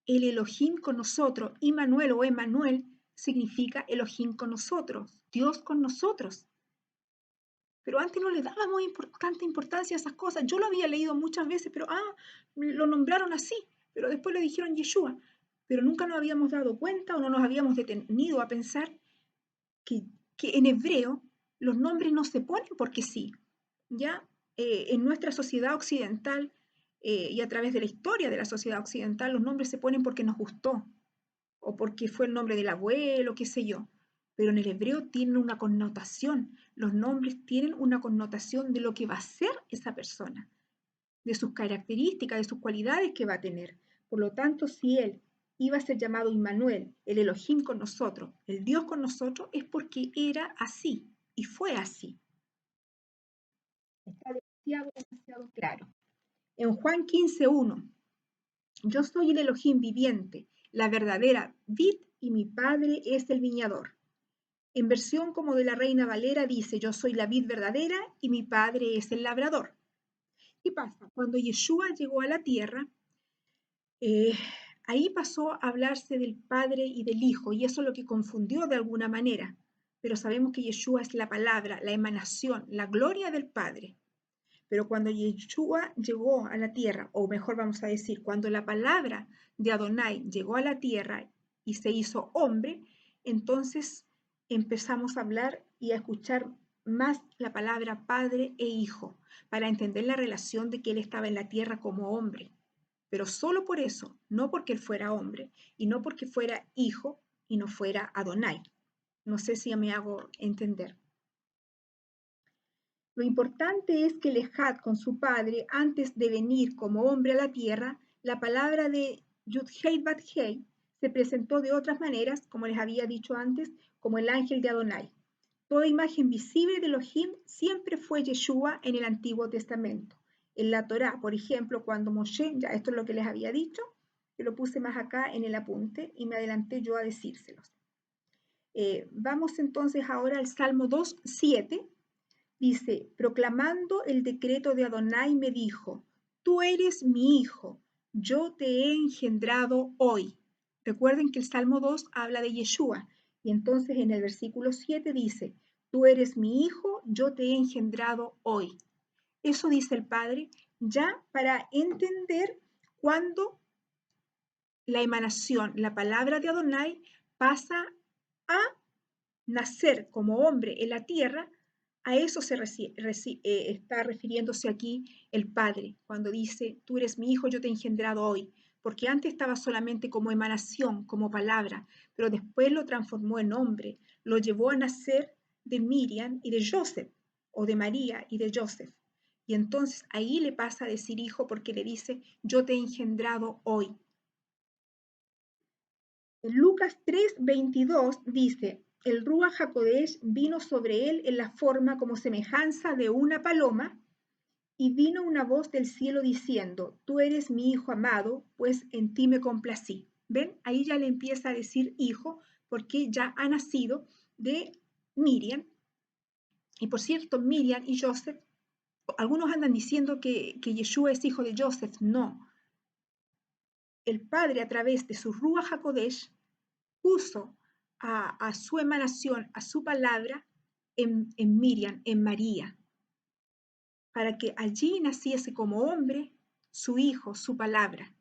el Elohim con nosotros, Immanuel o Emmanuel significa Elohim con nosotros, Dios con nosotros. Pero antes no le dábamos tanta importancia a esas cosas. Yo lo había leído muchas veces, pero lo nombraron así, pero después le dijeron Yeshua. Pero nunca nos habíamos dado cuenta o no nos habíamos detenido a pensar que, que en hebreo los nombres no se ponen porque sí. Ya en nuestra sociedad occidental y a través de la historia de la sociedad occidental, los nombres se ponen porque nos gustó o porque fue el nombre del abuelo, qué sé yo. Pero en el hebreo tienen una connotación. Los nombres tienen una connotación de lo que va a ser esa persona, de sus características, de sus cualidades que va a tener. Por lo tanto, si él iba a ser llamado Immanuel, el Elohim con nosotros, el Dios con nosotros, es porque era así y fue así. Está demasiado claro. En Juan 15:1, yo soy el Elohim viviente, la verdadera vid y mi padre es el viñador. En versión como de la Reina Valera dice, yo soy la vid verdadera y mi padre es el labrador. ¿Qué pasa? Cuando Yeshua llegó a la tierra, eh, ahí pasó a hablarse del Padre y del Hijo, y eso es lo que confundió de alguna manera. Pero sabemos que Yeshua es la palabra, la emanación, la gloria del Padre. Pero cuando Yeshua llegó a la tierra, o mejor vamos a decir, cuando la palabra de Adonai llegó a la tierra y se hizo hombre, entonces empezamos a hablar y a escuchar más la palabra Padre e Hijo, para entender la relación de que Él estaba en la tierra como hombre. Pero solo por eso, no porque Él fuera hombre, y no porque fuera hijo y no fuera Adonai. No sé si me hago entender. Lo importante es que Lejad con su padre, antes de venir como hombre a la tierra, la palabra de Yud-Hei Bat-Hei se presentó de otras maneras, como les había dicho antes, como el ángel de Adonai. Toda imagen visible de Elohim siempre fue Yeshua en el Antiguo Testamento. En la Torá, por ejemplo, cuando Moshe, ya esto es lo que les había dicho, que lo puse más acá en el apunte y me adelanté yo a decírselos. Vamos entonces ahora al Salmo 2:7. Dice, proclamando el decreto de Adonai me dijo, tú eres mi hijo, yo te he engendrado hoy. Recuerden que el Salmo 2 habla de Yeshua y entonces en el versículo 7 dice, tú eres mi hijo, yo te he engendrado hoy. Eso dice el Padre ya para entender cuándo la emanación, la palabra de Adonai pasa a nacer como hombre en la tierra. A eso está refiriéndose aquí el Padre, cuando dice, tú eres mi hijo, yo te he engendrado hoy, porque antes estaba solamente como emanación, como palabra, pero después lo transformó en hombre, lo llevó a nacer de Miriam y de Joseph, o de María y de Joseph. Y entonces ahí le pasa a decir hijo porque le dice, yo te he engendrado hoy. En Lucas 3:22 dice, el Ruach HaKodesh vino sobre él en la forma como semejanza de una paloma, y vino una voz del cielo diciendo, tú eres mi hijo amado, pues en ti me complací. ¿Ven? Ahí ya le empieza a decir hijo, porque ya ha nacido de Miriam. Y por cierto, Miriam y Joseph, algunos andan diciendo que Yeshua es hijo de Joseph. No. El Padre, a través de su Ruach HaKodesh, puso a su emanación, a su palabra en Miriam, en María, para que allí naciese como hombre su hijo, su palabra.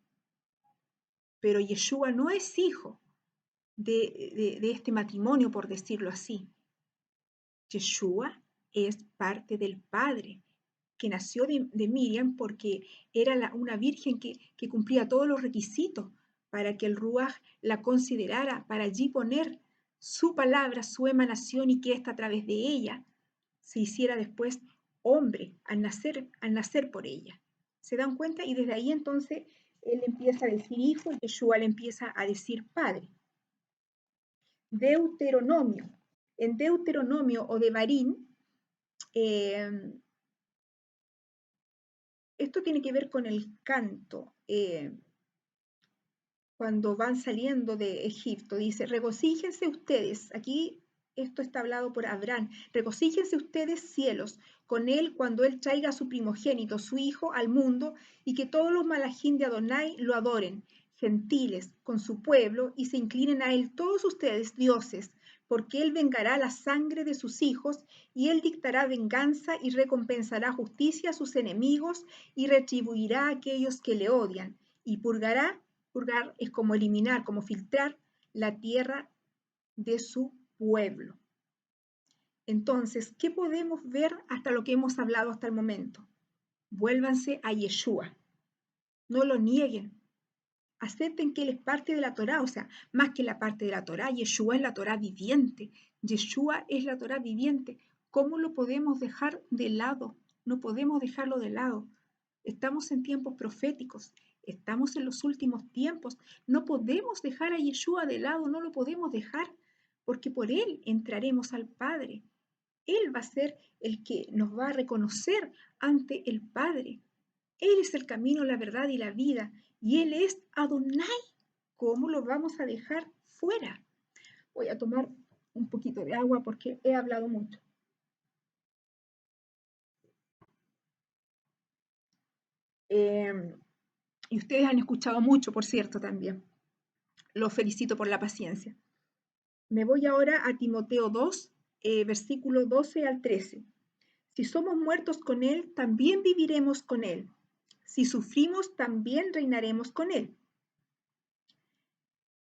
Pero Yeshua no es hijo de este matrimonio, por decirlo así. Yeshua es parte del Padre, que nació de Miriam porque era una virgen que cumplía todos los requisitos para que el Ruach la considerara, para allí poner su palabra, su emanación y que ésta a través de ella se hiciera después hombre al nacer por ella. ¿Se dan cuenta? Y desde ahí entonces él empieza a decir hijo y Yeshua le empieza a decir padre. Deuteronomio. En Deuteronomio o Devarim, esto tiene que ver con el canto. Cuando van saliendo de Egipto, dice, regocíjense ustedes, aquí esto está hablado por Abraham, regocíjense ustedes cielos, con él cuando él traiga a su primogénito, su hijo, al mundo, y que todos los malajín de Adonai lo adoren, gentiles, con su pueblo, y se inclinen a él todos ustedes, dioses, porque él vengará la sangre de sus hijos, y él dictará venganza y recompensará justicia a sus enemigos, y retribuirá a aquellos que le odian, y purgar es como eliminar, como filtrar la tierra de su pueblo. Entonces, ¿qué podemos ver hasta lo que hemos hablado hasta el momento? Vuélvanse a Yeshua. no lo nieguen. Acepten que Él es parte de la Torá, o sea, más que la parte de la Torá, Yeshua es la Torá viviente. Yeshua es la Torá viviente. ¿Cómo lo podemos dejar de lado? No podemos dejarlo de lado. Estamos en tiempos proféticos, estamos en los últimos tiempos. No podemos dejar a Yeshua de lado, no lo podemos dejar, porque por Él entraremos al Padre. Él va a ser el que nos va a reconocer ante el Padre. Él es el camino, la verdad y la vida. Y Él es Adonai. ¿Cómo lo vamos a dejar fuera? Voy a tomar un poquito de agua porque he hablado mucho. Y ustedes han escuchado mucho, por cierto, también. Los felicito por la paciencia. Me voy ahora a Timoteo 2, versículo 12 al 13. Si somos muertos con Él, también viviremos con Él. Si sufrimos, también reinaremos con Él.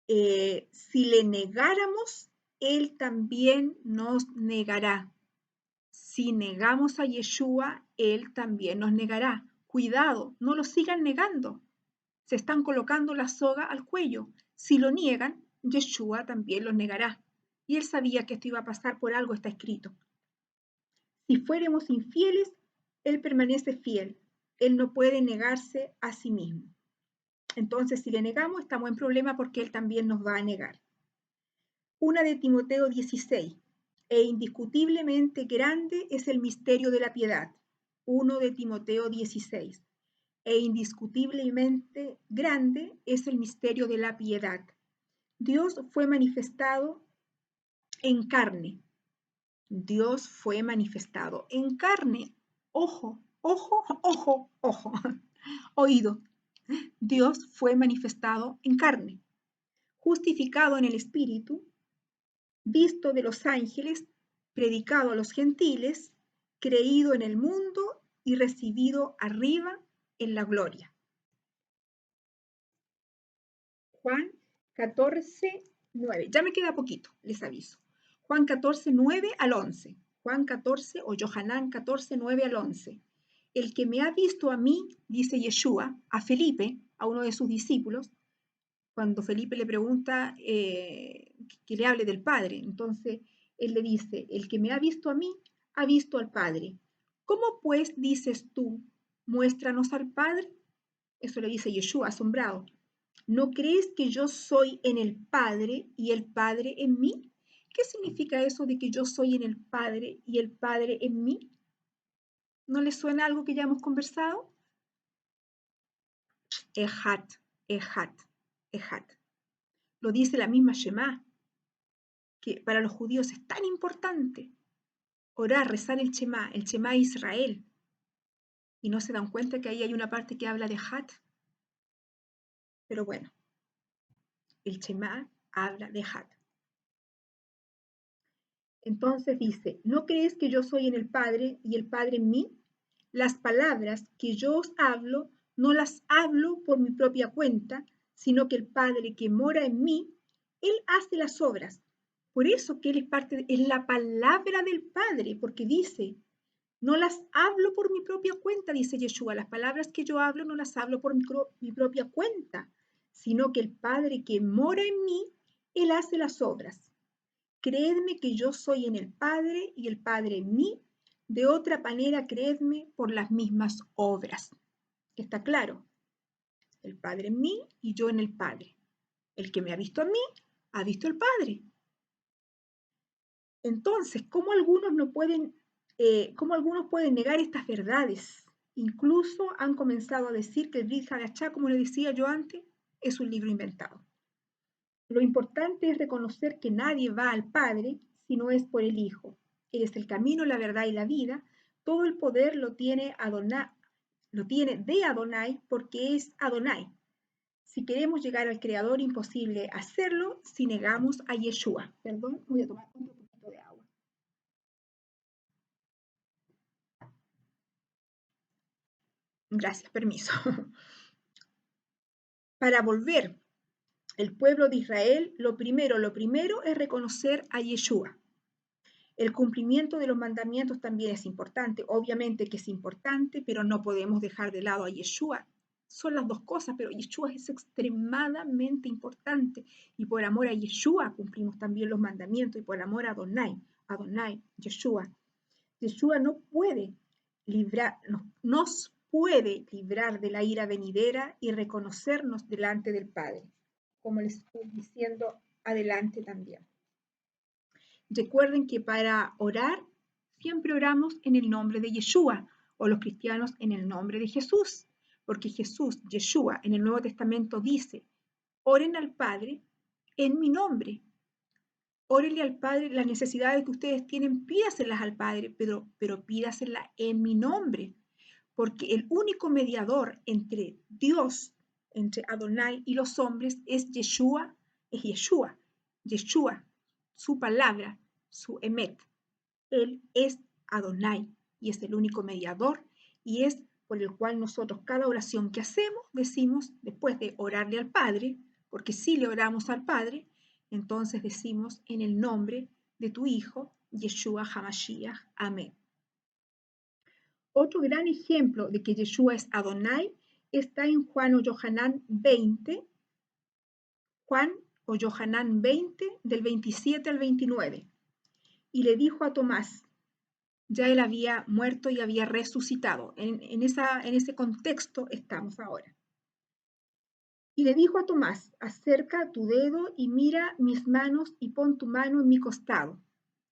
Si le negáramos, Él también nos negará. Si negamos a Yeshua, Él también nos negará. Cuidado, no lo sigan negando. Se están colocando la soga al cuello. Si lo niegan, Yeshua también los negará. Y Él sabía que esto iba a pasar, por algo está escrito. Si fuéramos infieles, Él permanece fiel. Él no puede negarse a sí mismo. Entonces, si le negamos, estamos en problema porque Él también nos va a negar. Una de Timoteo 16. E indiscutiblemente grande es el misterio de la piedad. 1 de Timoteo 16. E indiscutiblemente grande es el misterio de la piedad. Dios fue manifestado en carne. Dios fue manifestado en carne. Ojo, ojo, ojo, ojo. Oído. Dios fue manifestado en carne. Justificado en el Espíritu, visto de los ángeles, predicado a los gentiles, creído en el mundo y recibido arriba en la gloria. Juan 14, 9. Ya me queda poquito, les aviso. Juan 14, 9 al 11. Juan 14 o Yohanan 14, 9 al 11. El que me ha visto a mí, dice Yeshua, a Felipe, a uno de sus discípulos, cuando Felipe le pregunta que le hable del Padre. Entonces él le dice, el que me ha visto a mí, ha visto al Padre. ¿Cómo pues dices tú, muéstranos al Padre? Eso le dice Yeshua, asombrado. ¿No crees que yo soy en el Padre y el Padre en mí? ¿Qué significa eso de que yo soy en el Padre y el Padre en mí? ¿No les suena algo que ya hemos conversado? Ejat, ejat, ejat. Lo dice la misma Shema, que para los judíos es tan importante orar, rezar el Shema Israel, y no se dan cuenta que ahí hay una parte que habla de Hat. Pero bueno, el Shema habla de Hat. Entonces dice, ¿no crees que yo soy en el Padre y el Padre en mí? Las palabras que yo os hablo, no las hablo por mi propia cuenta, sino que el Padre que mora en mí, Él hace las obras. Por eso que Él es la palabra del Padre, porque dice, no las hablo por mi propia cuenta, dice Yeshua, las palabras que yo hablo no las hablo por mi propia cuenta, sino que el Padre que mora en mí, Él hace las obras. Creedme que yo soy en el Padre y el Padre en mí. De otra manera, creedme por las mismas obras. ¿Está claro? El Padre en mí y yo en el Padre. El que me ha visto a mí, ha visto al Padre. Entonces, ¿cómo algunos pueden negar estas verdades? Incluso han comenzado a decir que el Brit Hadashah, como le decía yo antes, es un libro inventado. Lo importante es reconocer que nadie va al Padre si no es por el Hijo. Él es el camino, la verdad y la vida. Todo el poder lo tiene de Adonai porque es Adonai. Si queremos llegar al Creador, imposible hacerlo si negamos a Yeshua. Perdón, voy a tomar un poquito de agua. Gracias, permiso. Para volver el pueblo de Israel, lo primero es reconocer a Yeshua. El cumplimiento de los mandamientos también es importante, obviamente que es importante, pero no podemos dejar de lado a Yeshua. son las dos cosas, pero Yeshua es extremadamente importante. Y por amor a Yeshua cumplimos también los mandamientos, y por amor a Adonai, Yeshua. Yeshua no puede nos puede librar de la ira venidera y reconocernos delante del Padre, como les estoy diciendo adelante también. Recuerden que para orar siempre oramos en el nombre de Yeshua, o los cristianos en el nombre de Jesús, porque Jesús, Yeshua, en el Nuevo Testamento dice, oren al Padre en mi nombre. Órenle al Padre las necesidades que ustedes tienen, pídaselas al Padre, pero pídaselas en mi nombre, porque el único mediador entre Dios, entre Adonai y los hombres es Yeshua, Yeshua, su palabra, su emet. Él es Adonai y es el único mediador y es por el cual nosotros cada oración que hacemos decimos, después de orarle al Padre, porque si le oramos al Padre, entonces decimos en el nombre de tu Hijo, Yeshua HaMashiach. Amén. Otro gran ejemplo de que Yeshua es Adonai está en Juan o Yohanan 20, del 27 al 29. Y le dijo a Tomás, ya él había muerto y había resucitado. En ese contexto estamos ahora. Y le dijo a Tomás, acerca tu dedo y mira mis manos y pon tu mano en mi costado.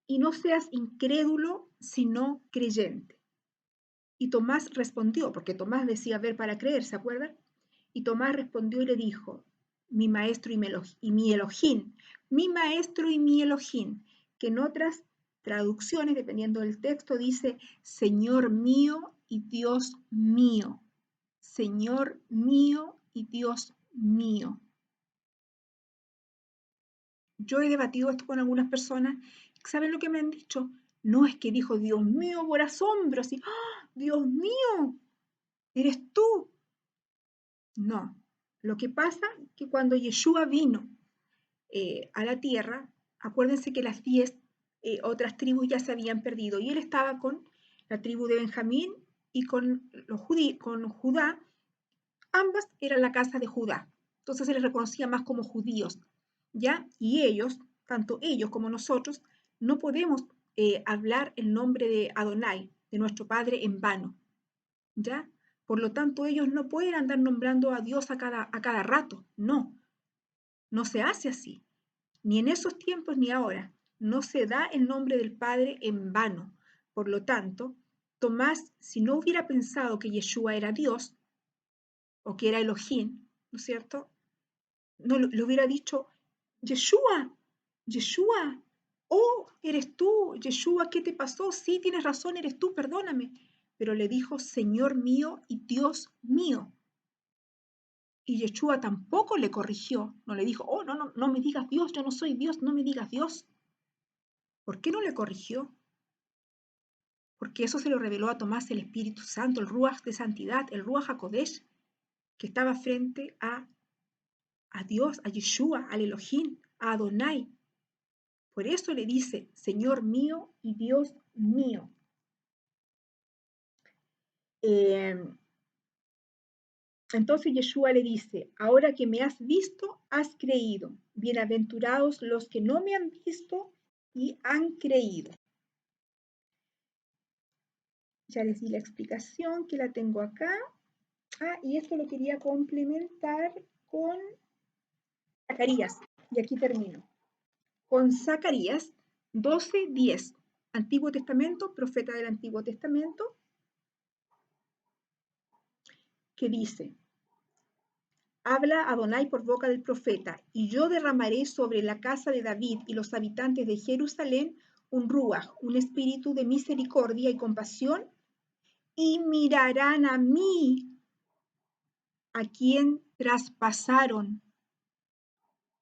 Y no seas incrédulo, sino creyente. Y Tomás respondió, porque Tomás decía ver para creer, ¿se acuerdan? Y Tomás respondió y le dijo, mi maestro y mi Elohim, mi maestro y mi Elohim, que en otras traducciones, dependiendo del texto, dice, Señor mío y Dios mío. Señor mío y Dios mío. Yo he debatido esto con algunas personas. ¿Saben lo que me han dicho? No es que dijo, Dios mío, por asombro, así, ¡ah, Dios mío! ¿Eres tú? No. Lo que pasa es que cuando Yeshua vino a la tierra, acuérdense que las 10 otras tribus ya se habían perdido y él estaba con la tribu de Benjamín y con Judá. Ambas eran la casa de Judá. Entonces se les reconocía más como judíos, ¿ya? Y ellos, tanto ellos como nosotros, no podemos hablar el nombre de Adonai, de nuestro Padre, en vano, ¿ya? Por lo tanto, ellos no pueden andar nombrando a Dios a cada rato. No se hace así. Ni en esos tiempos ni ahora. No se da el nombre del Padre en vano. Por lo tanto, Tomás, si no hubiera pensado que Yeshua era Dios o que era Elohim, ¿no es cierto? No le hubiera dicho, Yeshua, Yeshua, oh, eres tú, Yeshua, ¿qué te pasó? Sí, tienes razón, eres tú, perdóname. Pero le dijo, Señor mío y Dios mío. Y Yeshua tampoco le corrigió, no le dijo, oh, no me digas Dios, yo no soy Dios, no me digas Dios. ¿Por qué no le corrigió? Porque eso se lo reveló a Tomás el Espíritu Santo, el Ruach de santidad, el Ruach HaKodesh, que estaba frente a Dios, a Yeshua, al Elohim, a Adonai. Por eso le dice, Señor mío y Dios mío. Entonces Yeshua le dice, ahora que me has visto, has creído. Bienaventurados los que no me han visto y han creído. Ya les di la explicación que la tengo acá. Y esto lo quería complementar con Zacarías. Y aquí termino. Con Zacarías 12:10. Antiguo Testamento, profeta del Antiguo Testamento, que dice, habla Adonai por boca del profeta, y yo derramaré sobre la casa de David y los habitantes de Jerusalén un ruaj, un espíritu de misericordia y compasión, y mirarán a mí, a quien traspasaron,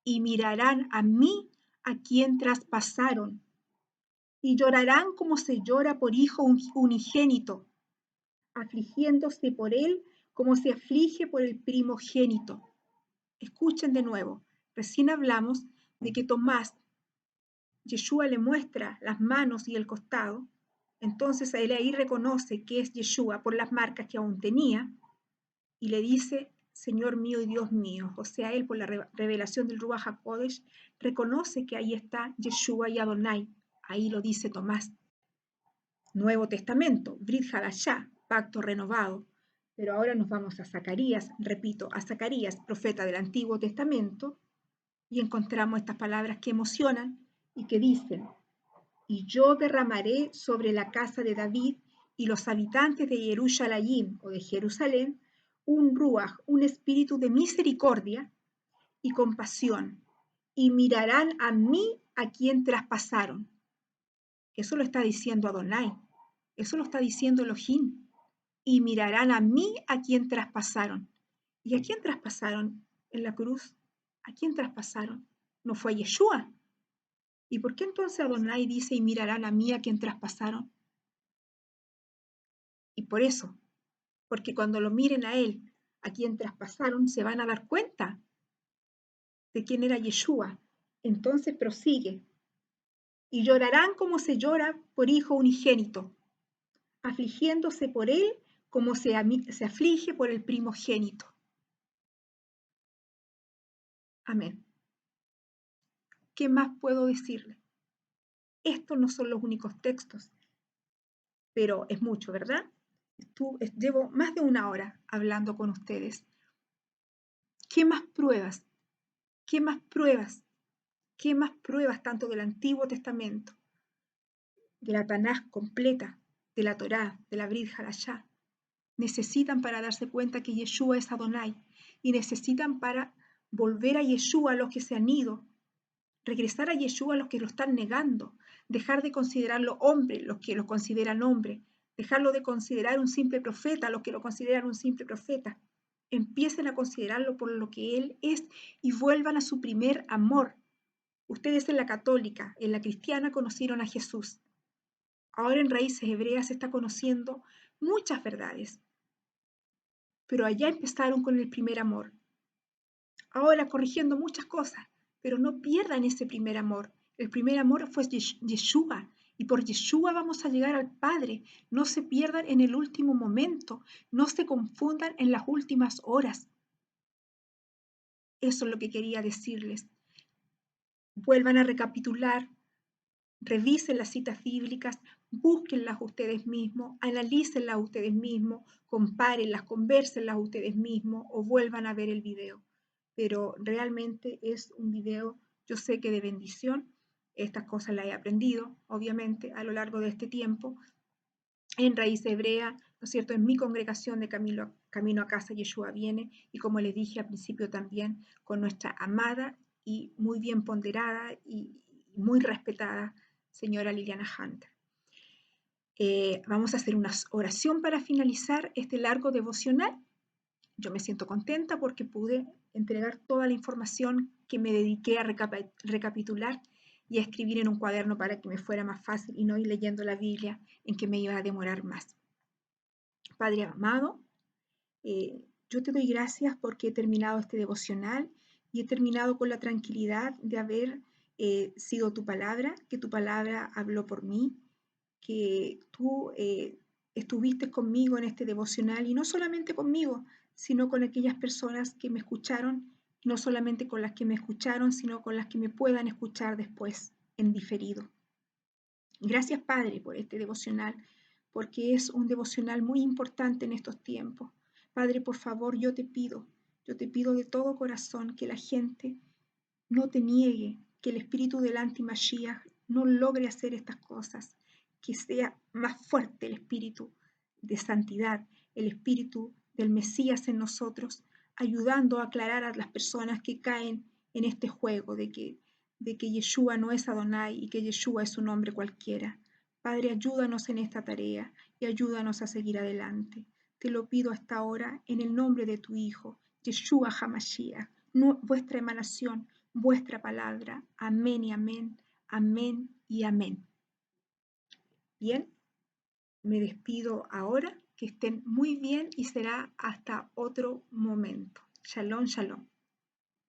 y mirarán a mí, a quien traspasaron, y llorarán como se llora por hijo unigénito, afligiéndose por él como se aflige por el primogénito. Escuchen de nuevo, recién hablamos de que Tomás, Yeshua le muestra las manos y el costado, entonces él ahí reconoce que es Yeshua por las marcas que aún tenía y le dice, Señor mío y Dios mío. O sea, él por la revelación del Ruach HaKodesh reconoce que ahí está Yeshua y Adonai. Ahí lo dice Tomás. Nuevo Testamento, Brit Hadashah, pacto renovado. Pero ahora nos vamos a Zacarías, repito, a Zacarías, profeta del Antiguo Testamento, y encontramos estas palabras que emocionan y que dicen: y yo derramaré sobre la casa de David y los habitantes de Jerusalén o de Jerusalén un ruaj, un espíritu de misericordia y compasión, y mirarán a mí a quien traspasaron. Eso lo está diciendo Adonai, eso lo está diciendo Elohim. Y mirarán a mí a quien traspasaron. ¿Y a quién traspasaron en la cruz? ¿A quién traspasaron? ¿No fue a Yeshua? ¿Y por qué entonces Adonai dice y mirarán a mí a quien traspasaron? Y por eso, porque cuando lo miren a él, a quien traspasaron, se van a dar cuenta de quién era Yeshua. Entonces prosigue. Y llorarán como se llora por hijo unigénito, afligiéndose por él como se aflige por el primogénito. Amén. ¿Qué más puedo decirle? Estos no son los únicos textos, pero es mucho, ¿verdad? Llevo más de una hora hablando con ustedes. ¿Qué más pruebas? ¿Qué más pruebas? ¿Qué más pruebas tanto del Antiguo Testamento, de la Tanaj completa, de la Torá, de la Brit Hadashah, necesitan para darse cuenta que Yeshua es Adonai y necesitan para volver a Yeshua a los que se han ido, regresar a Yeshua a los que lo están negando, dejar de considerarlo hombre, los que lo consideran hombre, dejarlo de considerar un simple profeta, los que lo consideran un simple profeta. Empiecen a considerarlo por lo que él es y vuelvan a su primer amor. Ustedes en la católica, en la cristiana conocieron a Jesús. Ahora en Raíces Hebreas se está conociendo muchas verdades, pero allá empezaron con el primer amor. Ahora corrigiendo muchas cosas, pero no pierdan ese primer amor. El primer amor fue Yeshua y por Yeshua vamos a llegar al Padre. No se pierdan en el último momento, no se confundan en las últimas horas. Eso es lo que quería decirles. Vuelvan a recapitular, revisen las citas bíblicas, búsquenlas ustedes mismos, analícenlas ustedes mismos, compárenlas, convérsenlas ustedes mismos o vuelvan a ver el video. Pero realmente es un video, yo sé que de bendición. Estas cosas las he aprendido, obviamente, a lo largo de este tiempo. En Raíz Hebrea, ¿no es cierto?, en mi congregación de Camino a Casa, Yeshua viene, y como les dije al principio también, con nuestra amada y muy bien ponderada y muy respetada señora Liliana Hunter. Vamos a hacer una oración para finalizar este largo devocional. Yo me siento contenta porque pude entregar toda la información que me dediqué a recapitular y a escribir en un cuaderno para que me fuera más fácil y no ir leyendo la Biblia en que me iba a demorar más. Padre amado, yo te doy gracias porque he terminado este devocional y he terminado con la tranquilidad de haber sido tu palabra, que tu palabra habló por mí, que tú estuviste conmigo en este devocional y no solamente conmigo, sino con aquellas personas que me escucharon, no solamente con las que me escucharon, sino con las que me puedan escuchar después en diferido. Gracias, Padre, por este devocional, porque es un devocional muy importante en estos tiempos. Padre, por favor, yo te pido de todo corazón que la gente no te niegue, que el espíritu del anti-Mashiach no logre hacer estas cosas, que sea más fuerte el espíritu de santidad, el espíritu del Mesías en nosotros, ayudando a aclarar a las personas que caen en este juego de que Yeshua no es Adonai y que Yeshua es un hombre cualquiera. Padre, ayúdanos en esta tarea y ayúdanos a seguir adelante. Te lo pido hasta ahora en el nombre de tu Hijo, Yeshua HaMashiach, vuestra emanación, vuestra palabra. Amén y amén, amén y amén. Bien, me despido ahora, que estén muy bien y será hasta otro momento. Shalom, shalom.